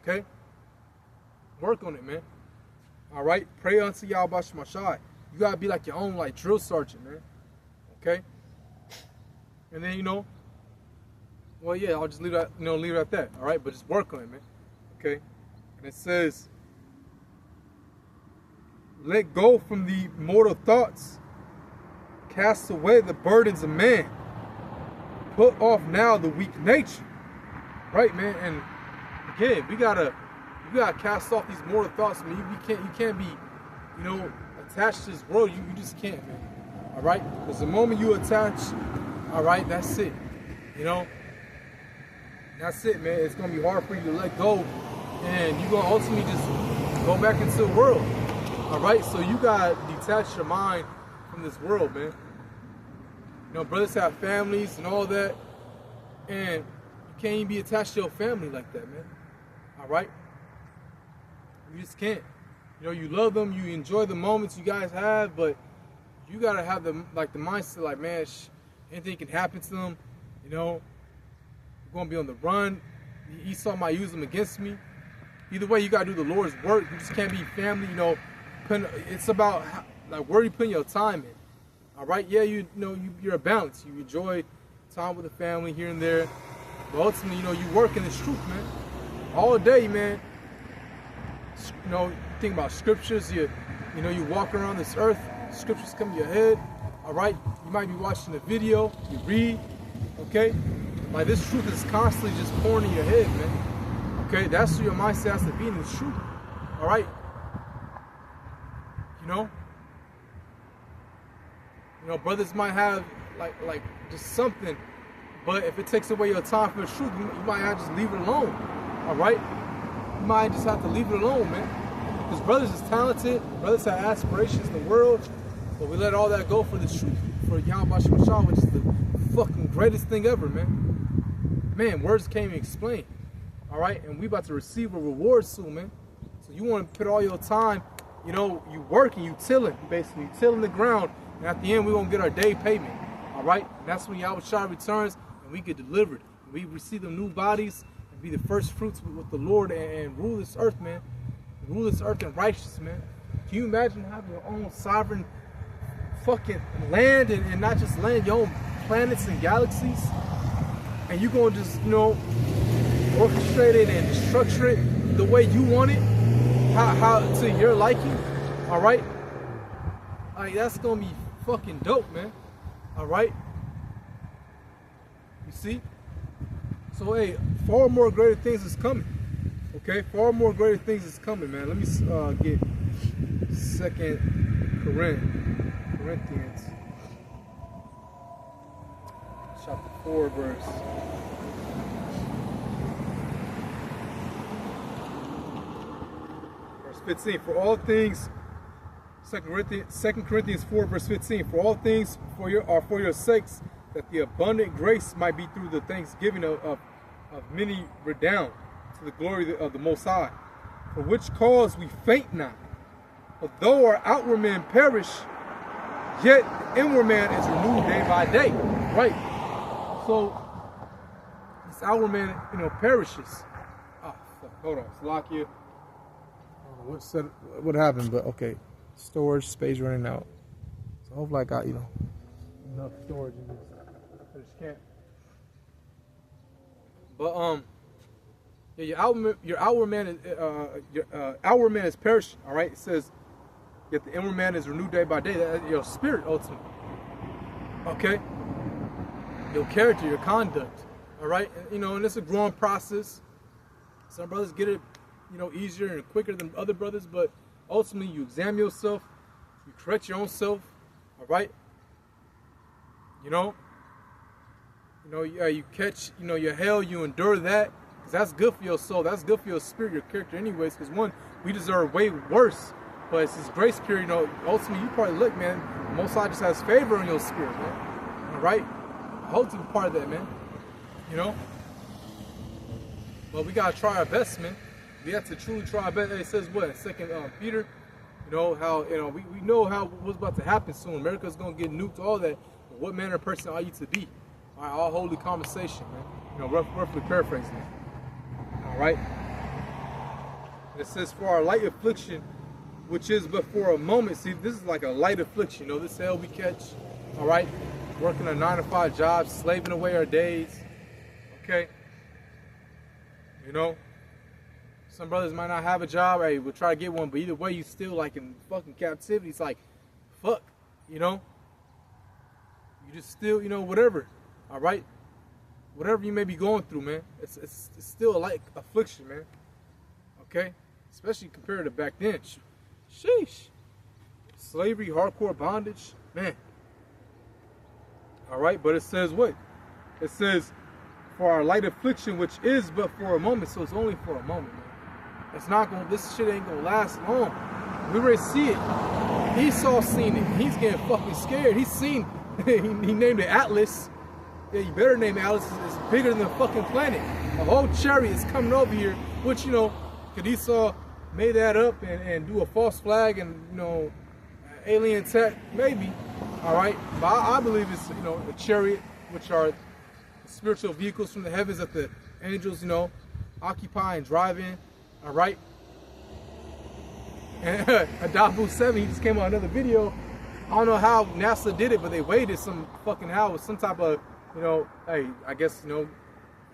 Okay? Work on it, man. All right? Pray unto Yahweh Shemashai. You got to be like your own, like, drill sergeant, man. Okay? And then, you know, well, yeah, I'll just leave it, you know, leave it at that, all right? But just work on it, man. Okay? And it says, "Let go from the mortal thoughts, cast away the burdens of man, put off now the weak nature." Right, man? And again, you gotta cast off these mortal thoughts, man. You can't be, you know, attached to this world. You just can't, man. All right? Because the moment you attach, all right, that's it. You know? That's it, man. It's gonna be hard for you to let go, and you're gonna ultimately just go back into the world. All right, so you gotta detach your mind from this world, man. You know, brothers have families and all that, and you can't even be attached to your family like that, man. All right, you just can't. You know, you love them, you enjoy the moments you guys have, but you gotta have the mindset, like, man, anything can happen to them. You know, you're gonna be on the run. Esau might use them against me. Either way, you gotta do the Lord's work. You just can't be family, you know. It's about like where you putting your time in. All right, yeah, you know, you're a balance. You enjoy time with the family here and there, but ultimately, you know, you work in this truth, man, all day, man. You know, think about scriptures. You know, you walk around this earth, scriptures come to your head. All right, you might be watching a video, you read. Okay, like this truth is constantly just pouring in your head, man. Okay, that's where your mindset has to be in this truth. All right. You know, brothers might have like just something, but if it takes away your time for the truth, you might have to just leave it alone. All right, you might just have to leave it alone, man. Because brothers is talented, brothers have aspirations in the world, but we let all that go for the truth, for Yahweh Shah, which is the fucking greatest thing ever, man. Man, words can't even explain. All right, and we about to receive a reward soon, man. So you want to put all your time, you know, you working, you tilling, basically, tilling the ground, and at the end we're gonna get our day payment. All right, and that's when Yahweh Shah returns and we get delivered. We receive the new bodies and be the first fruits with the Lord and rule this earth, man. Rule this earth in righteousness, man. Can you imagine having your own sovereign fucking land and not just land, your own planets and galaxies? And you gonna just, you know, orchestrate it and structure it the way you want it, how to your liking, all right? Like, that's gonna be fucking dope, man. All right, you see? So hey, far more greater things is coming. Okay, far more greater things is coming, man. Let me get 2 Corinthians chapter 4 verse 15. For all things, 2 Corinthians 4 verse 15. For all things for your sakes, that the abundant grace might be through the thanksgiving of many redound to the glory of the Most High. For which cause we faint not. But though our outward man perish, yet the inward man is renewed day by day. Right? So this outward man, you know, perishes. Ah, fuck. Hold on. Salakia. What happened? But okay. Storage space running out. So hopefully I got, you know, enough storage in this. I just can't. But yeah, your outward man is perishing. All right, it says, yet the inward man is renewed day by day. That's your spirit, ultimately. Okay, your character, your conduct. All right, and, you know, and it's a growing process. Some brothers get it, you know, easier and quicker than other brothers, but ultimately you examine yourself, you correct your own self. All right, you know, you catch, you know, your hell, you endure that. That's good for your soul. That's good for your spirit, your character anyways. Because one, we deserve way worse. But it's this grace period, you know, ultimately you probably look, man, Most High just has favor on your spirit, man. All right? I hope to be part of that, man. You know? But we got to try our best, man. We have to truly try our best. It says what? In 2 Peter, you know, how, you know, we know how what's about to happen soon. America's going to get nuked, all that. But what manner of person are you to be? All right, all holy conversation, man. You know, roughly paraphrasing it. All right. It says, for our light affliction, which is but for a moment. See, this is like a light affliction. You know, this hell we catch. All right. Working a 9-to-5 job, slaving away our days. Okay. You know, some brothers might not have a job. Hey, we'll try to get one. But either way, you still like in fucking captivity. It's like, fuck, you know. You just still, you know, whatever. All right. Whatever you may be going through, man, it's still a light affliction, man. Okay? Especially compared to back then. Sheesh. Slavery, hardcore bondage, man. All right, but it says what? It says, for our light affliction, which is but for a moment. So it's only for a moment, man. It's not going, this shit ain't gonna last long. We already see it. Esau seen it. He's getting fucking scared. He's seen, he named it Atlas. Yeah, you better name it Atlas. It's bigger than the fucking planet. A whole chariot is coming over here, which, you know, could Esau made that up and do a false flag and, you know, alien tech? Maybe. All right. But I believe it's, you know, a chariot, which are spiritual vehicles from the heavens that the angels, you know, occupy and drive in. All right. And Adabu 7, he just came on another video. I don't know how NASA did it, but they waited some fucking how with some type of, you know, hey, I guess, you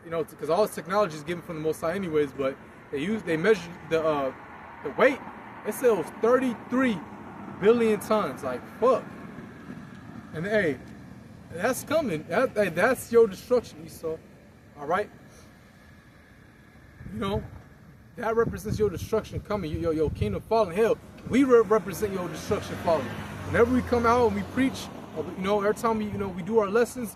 know, because all this technology is given from the Most High anyways, but they measured the weight. It said it was 33 billion tons. Like, fuck. And hey, that's coming. That's your destruction, Esau. All right? You know, that represents your destruction coming, your kingdom falling. Hell, we represent your destruction falling. Whenever we come out and we preach, you know, every time we do our lessons,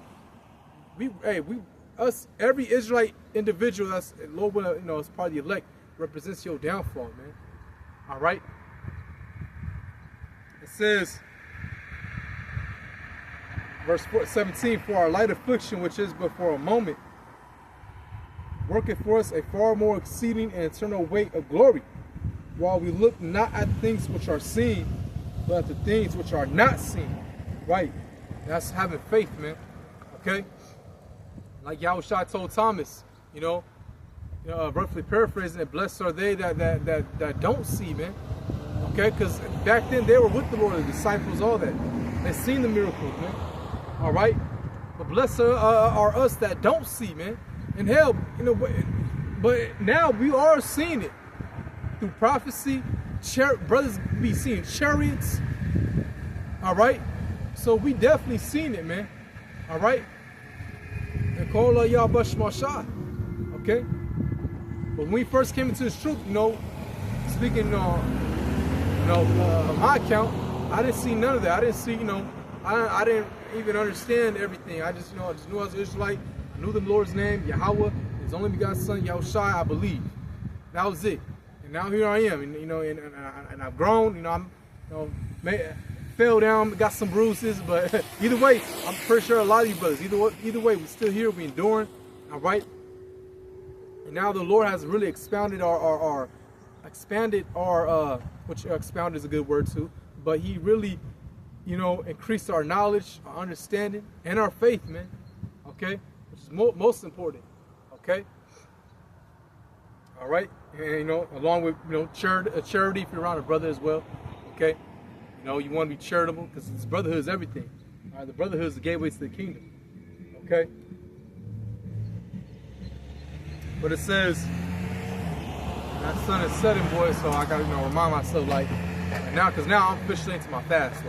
every Israelite individual that's, Lord, you know, as part of the elect, represents your downfall, man. All right. It says, Verse 17, for our light affliction, which is but for a moment, worketh for us a far more exceeding and eternal weight of glory, while we look not at things which are seen, but at the things which are not seen. Right? That's having faith, man. Okay? Like Yahushua told Thomas, roughly paraphrasing it, blessed are they that don't see, man. Okay? Because back then they were with the Lord, the disciples, all that. They seen the miracles, man. All right? But blessed are us that don't see, man. And hell, but now we are seeing it through prophecy. Brothers be seeing chariots. All right? So we definitely seen it, man. All right? And call Yahweh Shemashah. Okay? But when we first came into this truth, speaking on my account, I didn't see none of that. I didn't see, I didn't even understand everything. I just knew I was an Israelite. I knew the Lord's name, Yahweh, His only begotten Son, Yahushua, I believe. That was it. And now here I am, and I've grown. Fell down, got some bruises, but either way, I'm pretty sure a lot of you brothers, either way, we're still here, we're enduring, all right? And now the Lord has really expounded which expound is a good word too, but He really, increased our knowledge, our understanding, and our faith, man, okay? Which is most important, okay? All right? And, along with, charity if you're around a brother as well, okay? You want to be charitable because this brotherhood is everything. All right, the brotherhood is the gateway to the kingdom. Okay? But it says, that sun is setting, boys, so I got to remind myself, because now I'm officially into my fast.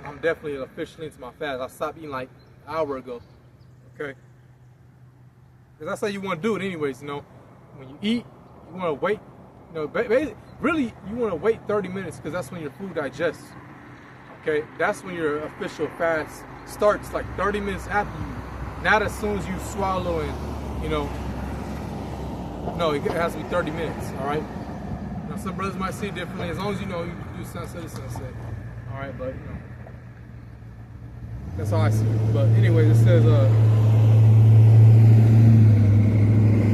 I'm definitely officially into my fast. I stopped eating an hour ago. Okay? Because that's how you want to do it anyways, When you eat, you want to wait. Really, you want to wait 30 minutes because that's when your food digests. Okay, that's when your official fast starts, 30 minutes after you. Not as soon as you swallow and, no, it has to be 30 minutes, all right? Now, some brothers might see it differently. As long as you do sunset to sunset, all right? But, that's how I see it. But anyways, it says,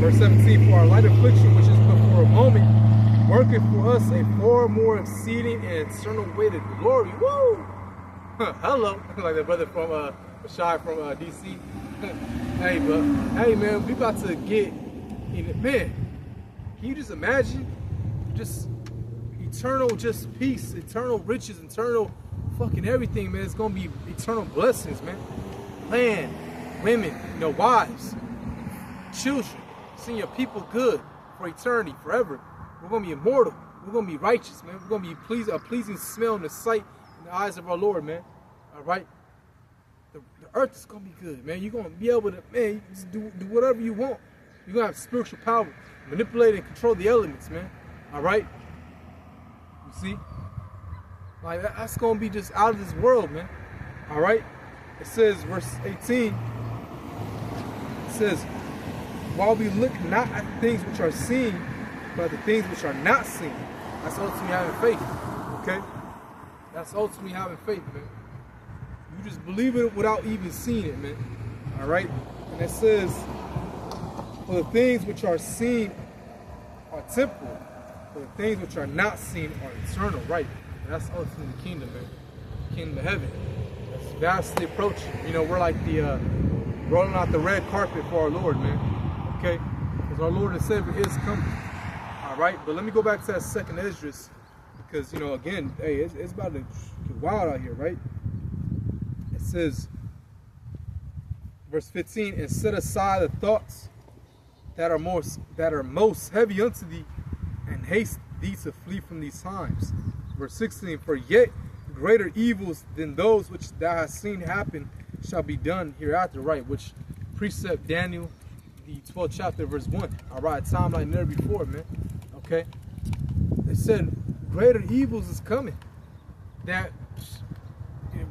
verse 17, for our light affliction, which is but for a moment, working for us a far more exceeding and eternal weight of glory. Woo! Hello. Like that brother from Shai from DC. Hey, man, we about to get in it. Man, can you just imagine? Just eternal peace, eternal riches, eternal fucking everything, man. It's gonna be eternal blessings, man. Land, women, wives, children, seeing your people good for eternity, forever. We're going to be immortal. We're going to be righteous, man. We're going to be a pleasing smell in the sight, in the eyes of our Lord, man. All right? The earth is going to be good, man. You're going to be able to, man, just do whatever you want. You're going to have spiritual power. Manipulate and control the elements, man. All right? You see? That's going to be just out of this world, man. All right? It says, verse 18, it says, while we look not at things which are seen, but the things which are not seen. That's ultimately having faith. Okay? That's ultimately having faith, man. You just believe it without even seeing it, man. Alright? And it says, for the things which are seen are temporal, for the things which are not seen are eternal, right? And that's ultimately the kingdom, man. The kingdom of heaven. That's vastly approaching. We're like the rolling out the red carpet for our Lord, man. Okay? Because our Lord and Savior is coming. Right, but let me go back to that second Esdras, because again, hey, it's about to get wild out here, right? It says, verse 15, and set aside the thoughts that are most heavy unto thee, and haste thee to flee from these times. Verse 16, for yet greater evils than those which thou hast seen happen shall be done hereafter, right? Which precept Daniel, the 12th chapter, verse 1. All right, time like never before, man. Okay, they said greater evils is coming. That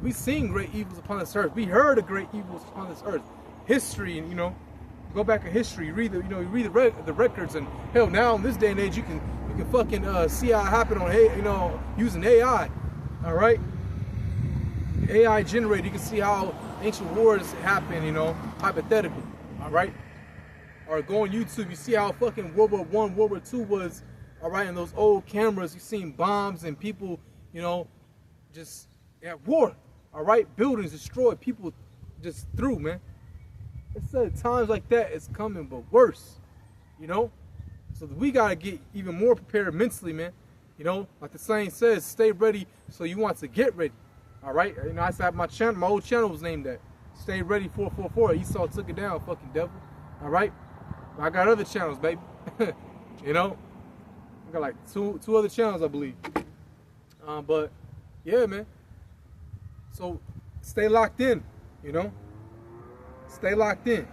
we've seen great evils upon this earth. We heard of great evils upon this earth. History, and go back in history. You read the records, and hell, now in this day and age, you can fucking see how it happened on using AI. All right, AI generated. You can see how ancient wars happen, you know, hypothetically, all right? Or go on YouTube, you see how fucking World War I, World War II was, all right? And those old cameras, you seen bombs and people, you know, just at war, all right? Buildings destroyed, people just threw, man. It said times like that is coming, but worse, you know? So we gotta get even more prepared mentally, man. You know, like the saying says, stay ready so you want to get ready. All right? You know, I said my channel, my old channel was named that. Stay ready 444. Esau took it down, fucking devil. All right? I got other channels, baby. You know? I got like two other channels, I believe. But yeah, man. So stay locked in, you know? Stay locked in.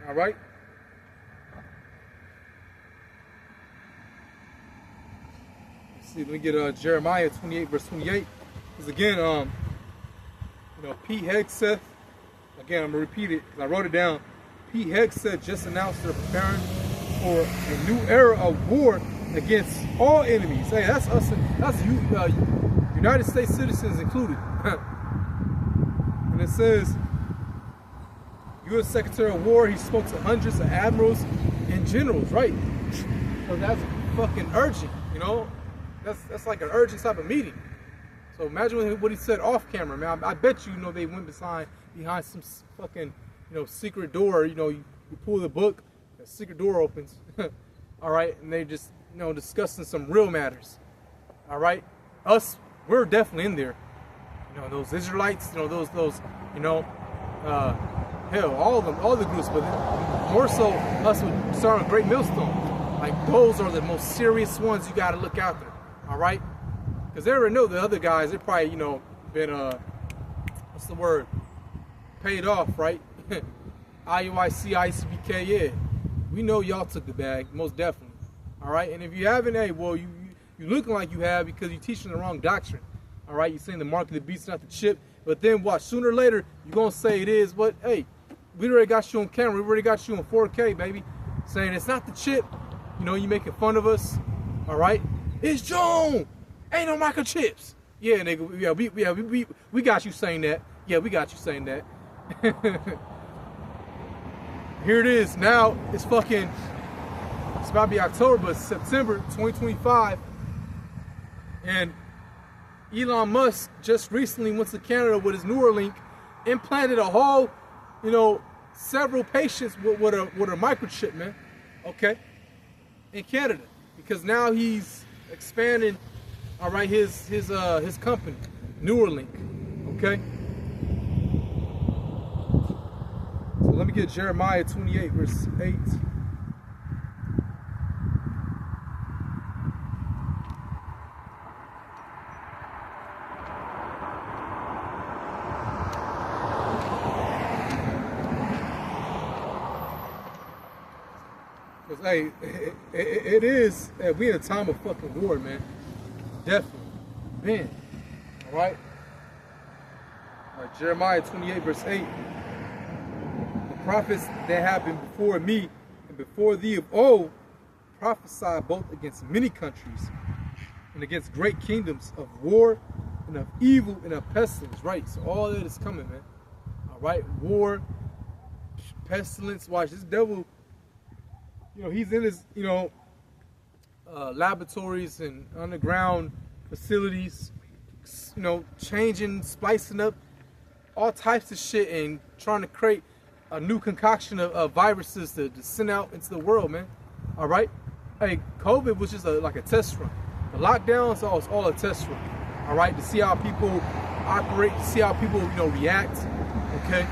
All right. Let's see, let me get Jeremiah 28 verse 28. Because again, you know, Pete Hegseth, again, I'm gonna repeat it because I wrote it down. Pete Hegseth just announced they're preparing for a new era of war against all enemies. Hey, that's us. That's United States citizens included. And it says, U.S. Secretary of War, he spoke to hundreds of admirals and generals, right? So that's fucking urgent, you know? That's like an urgent type of meeting. So imagine what he said off camera, man. I bet you know they went behind some fucking, you know, secret door. You know, you pull the book, the secret door opens. All right, and they just, you know, discussing some real matters. All right, we're definitely in there. You know, those Israelites, you know, those, you know, hell, all of them, all the groups, but more so us with starting Great Millstone. Like those are the most serious ones you got to look out there. All right, because they already know the other guys. They probably, you know, been what's the word? Paid off, right? IUIC, ICBK, yeah. We know y'all took the bag, most definitely. All right, and if you haven't, hey, well, you looking like you have because you're teaching the wrong doctrine. All right, you're saying the mark of the beast, not the chip. But then watch, sooner or later, you're going to say it is, but hey, we already got you on camera. We already got you on 4K, baby. Saying it's not the chip. You know, you making fun of us. All right? It's Joan. Ain't no microchips. Yeah, nigga. Yeah, we got you saying that. Yeah, we got you saying that. Here it is. Now, it's about to be October, but September 2025. And Elon Musk just recently went to Canada with his Neuralink, implanted a whole, you know, several patients with a microchip, man. Okay, in Canada, because now he's expanding. All right, his company, Neuralink. Okay. So let me get Jeremiah 28 verse 8. Hey, it is. We in a time of fucking war, man. Definitely, man. All right. Jeremiah 28 verse 8. The prophets that have been before me and before thee of old prophesied both against many countries and against great kingdoms of war and of evil and of pestilence. Right. So all that is coming, man. All right. War, pestilence. Watch this devil. You know, he's in his, you know, laboratories and underground facilities, you know, changing, splicing up all types of shit and trying to create a new concoction of viruses to send out into the world, man. All right? Hey, COVID was just like a test run. The lockdowns was all a test run. All right? To see how people operate, to see how people, you know, react. Okay?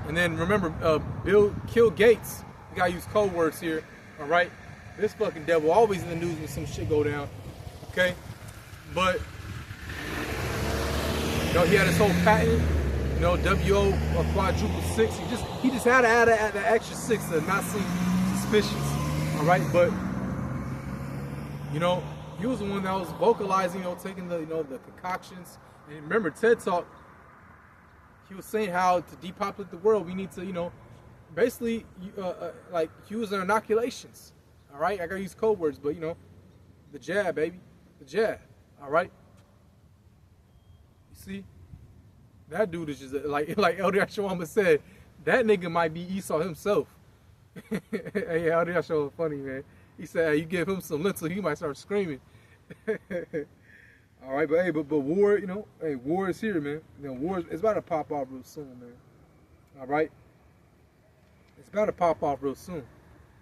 And then remember, Bill Gates. Gotta use code words here, all right? This fucking devil always in the news when some shit go down, okay? But, you know, he had his whole patent, you know, WO quadruple 6. He just had to add the extra 6 to not seem suspicious, all right? But, you know, he was the one that was vocalizing, you know, taking the, you know, the concoctions. And remember, TED Talk, he was saying how to depopulate the world, we need to, you know, basically, like use inoculations. All right, I gotta use code words, but you know, The jab, baby. The jab. All right? You see? That dude is just like Elder Yashawama said, that nigga might be Esau himself. Hey, Elder Yashawama funny, man. He said, hey, you give him some lentil, he might start screaming. All right, but hey, but war, you know, hey, war is here, man. You know, war is, it's about to pop off real soon, man. All right? It's about to pop off real soon.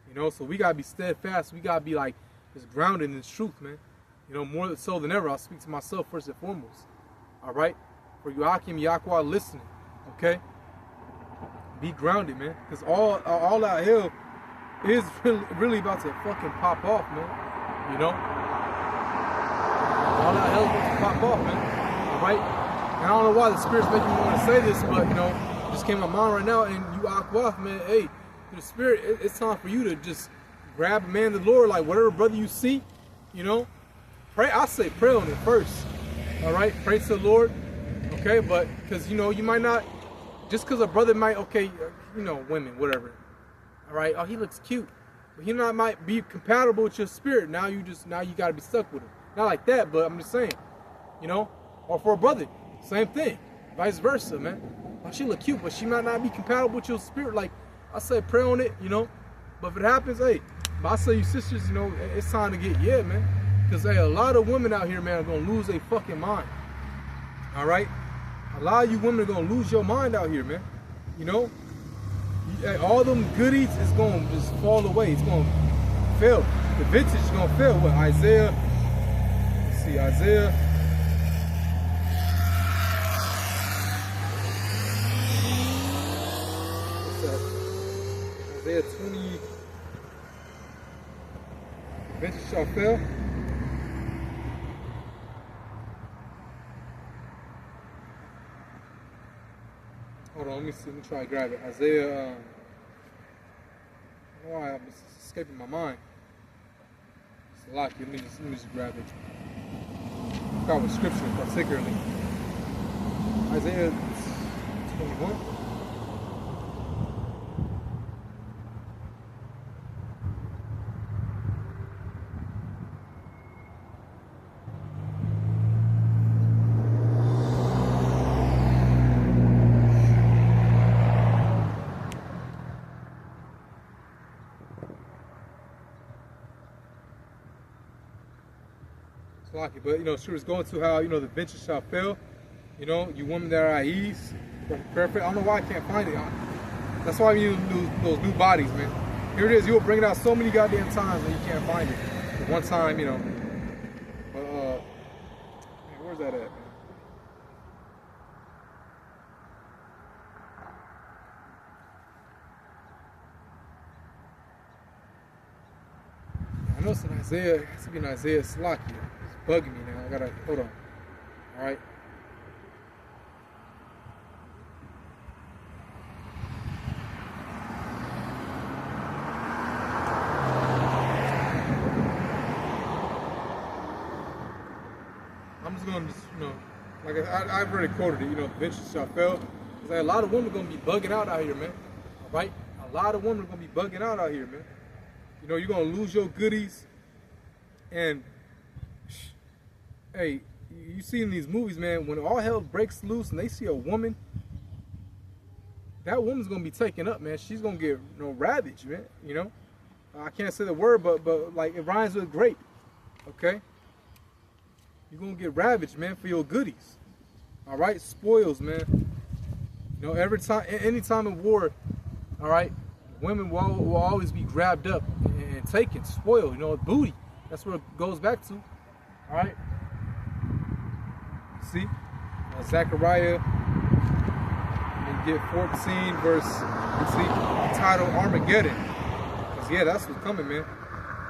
You know, so we got to be steadfast. We got to be like, just grounded in this truth, man. You know, more so than ever, I'll speak to myself first and foremost. All right? For Joachim Yakwa listening, okay? Be grounded, man. Because all out hell is really about to fucking pop off, man. You know? All out hell is about to pop off, man. All right? And I don't know why the Spirit's making me want to say this, but, you know, it just came to my mind right now, and you Aqua, man, hey, the Spirit, it's time for you to just grab a man of the Lord, like whatever brother you see, you know, pray. I say pray on it first, all right? Pray to the Lord, okay? But because, you know, you might not, just because a brother might, okay, you know, women, whatever, all right? Oh, he looks cute, but he might be compatible with your spirit. Now you got to be stuck with him. Not like that, but I'm just saying, you know, or for a brother, same thing, vice versa, man. Oh, she look cute, but she might not be compatible with your spirit. Like, I say pray on it, you know. But if it happens, hey, but I say you sisters, you know, it's time to get, yeah, man. Because, hey, a lot of women out here, man, are going to lose their fucking mind. All right? A lot of you women are going to lose your mind out here, man. You know? All them goodies is going to just fall away. It's going to fail. The vintage is going to fail. What, Isaiah? Let's see, Isaiah. Isaiah 20, the vintage shall fail. Hold on, let me see, let me try to grab it. Isaiah, I don't know why it's escaping my mind. It's a lot, let me just grab it. I forgot what scripture particularly. Isaiah 21. But, you know, she was going to how, you know, the venture shall fail. You know, you women that are at ease. Perfect. I don't know why I can't find it. That's why we need those new bodies, man. Here it is. You'll bring it out so many goddamn times and you can't find it. But one time, you know. But, man, where's that at, man? I know it's in Isaiah. It has to be in Isaiah Slakia. Bugging me now. I gotta hold on. All right. I'm just gonna, you know, like I've already quoted it. You know, the venture shall fail. Cause like, a lot of women are gonna be bugging out here, man. All right. A lot of women are gonna be bugging out here, man. You know, you're gonna lose your goodies, and hey, you see in these movies, man, when all hell breaks loose and they see a woman, that woman's gonna be taken up, man. She's gonna get, you know, ravaged, man. You know, I can't say the word, but like it rhymes with grape. Okay, you're gonna get ravaged, man, for your goodies. All right, spoils, man. You know, every time, any time in war, all right, women will always be grabbed up and taken, spoiled. You know, booty. That's where it goes back to. All right. See, Zechariah, and get 14 verse, see, title Armageddon. Because, yeah, that's what's coming, man.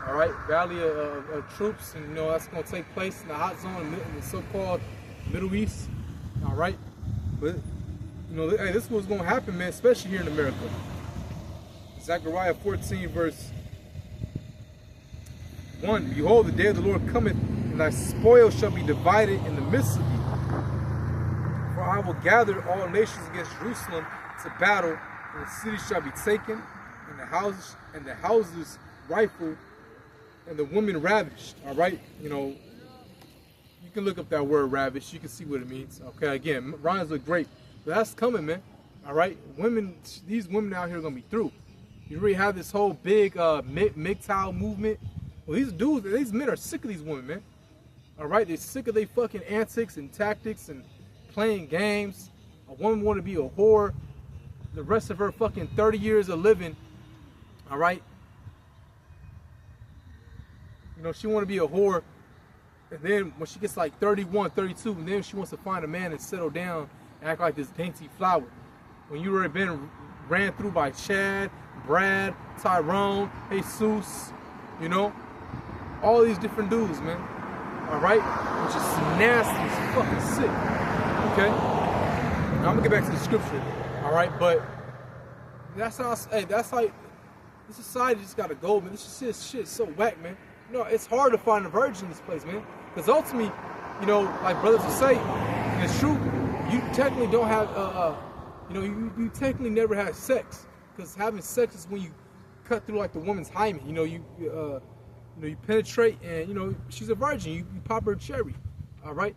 All right, Valley of Troops, and, you know, that's going to take place in the hot zone in the so-called Middle East. All right, but, you know, hey, this is what's going to happen, man, especially here in America. Zechariah 14 verse 1, behold, the day of the Lord cometh, and thy spoil shall be divided in the midst of thee. For I will gather all nations against Jerusalem to battle, and the city shall be taken, and the houses rifled, and the women ravished. All right, you know, you can look up that word ravished. You can see what it means. Okay, again, rhymes look great, but that's coming, man. All right, women, these women out here are gonna be through. You already have this whole big MGTOW movement. Well, these dudes, these men are sick of these women, man. All right, they're sick of their fucking antics and tactics and playing games. A woman want to be a whore the rest of her fucking 30 years of living. All right, you know, she want to be a whore, and then when she gets like 31, 32, and then she wants to find a man and settle down and act like this dainty flower. When you already been ran through by Chad, Brad, Tyrone, Jesus, you know, all these different dudes, man. All right, which is nasty as fucking sick. Okay, now I'm gonna get back to the scripture. All right, but that's how. Hey, that's like this society just gotta go, man. This shit is so whack, man. You know, it's hard to find a virgin in this place, man. Because ultimately, you know, like brothers will say, and it's true, you technically don't have, you know, you technically never had sex. Because having sex is when you cut through like the woman's hymen. You know, you penetrate, and you know she's a virgin. You pop her cherry, all right.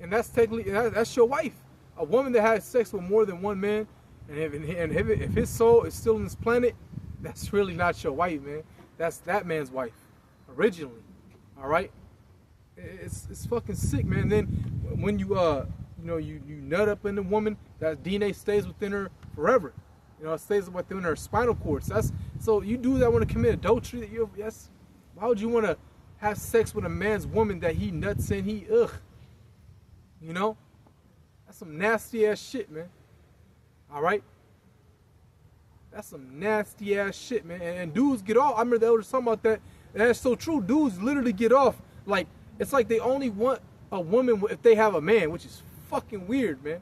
And that's technically that's your wife. A woman that has sex with more than one man, and if his soul is still on this planet, that's really not your wife, man. That's that man's wife, originally, all right. It's fucking sick, man. And then when you you nut up in the woman, that DNA stays within her forever. You know, it stays within her spinal cord. So you do that want to commit adultery. Yes. Why would you want to have sex with a man's woman that he nuts in? You know, that's some nasty ass shit, man. All right. That's some nasty ass shit, man. And dudes get off. I remember they were talking about that. And that's so true. Dudes literally get off. Like, it's like they only want a woman if they have a man, which is fucking weird, man.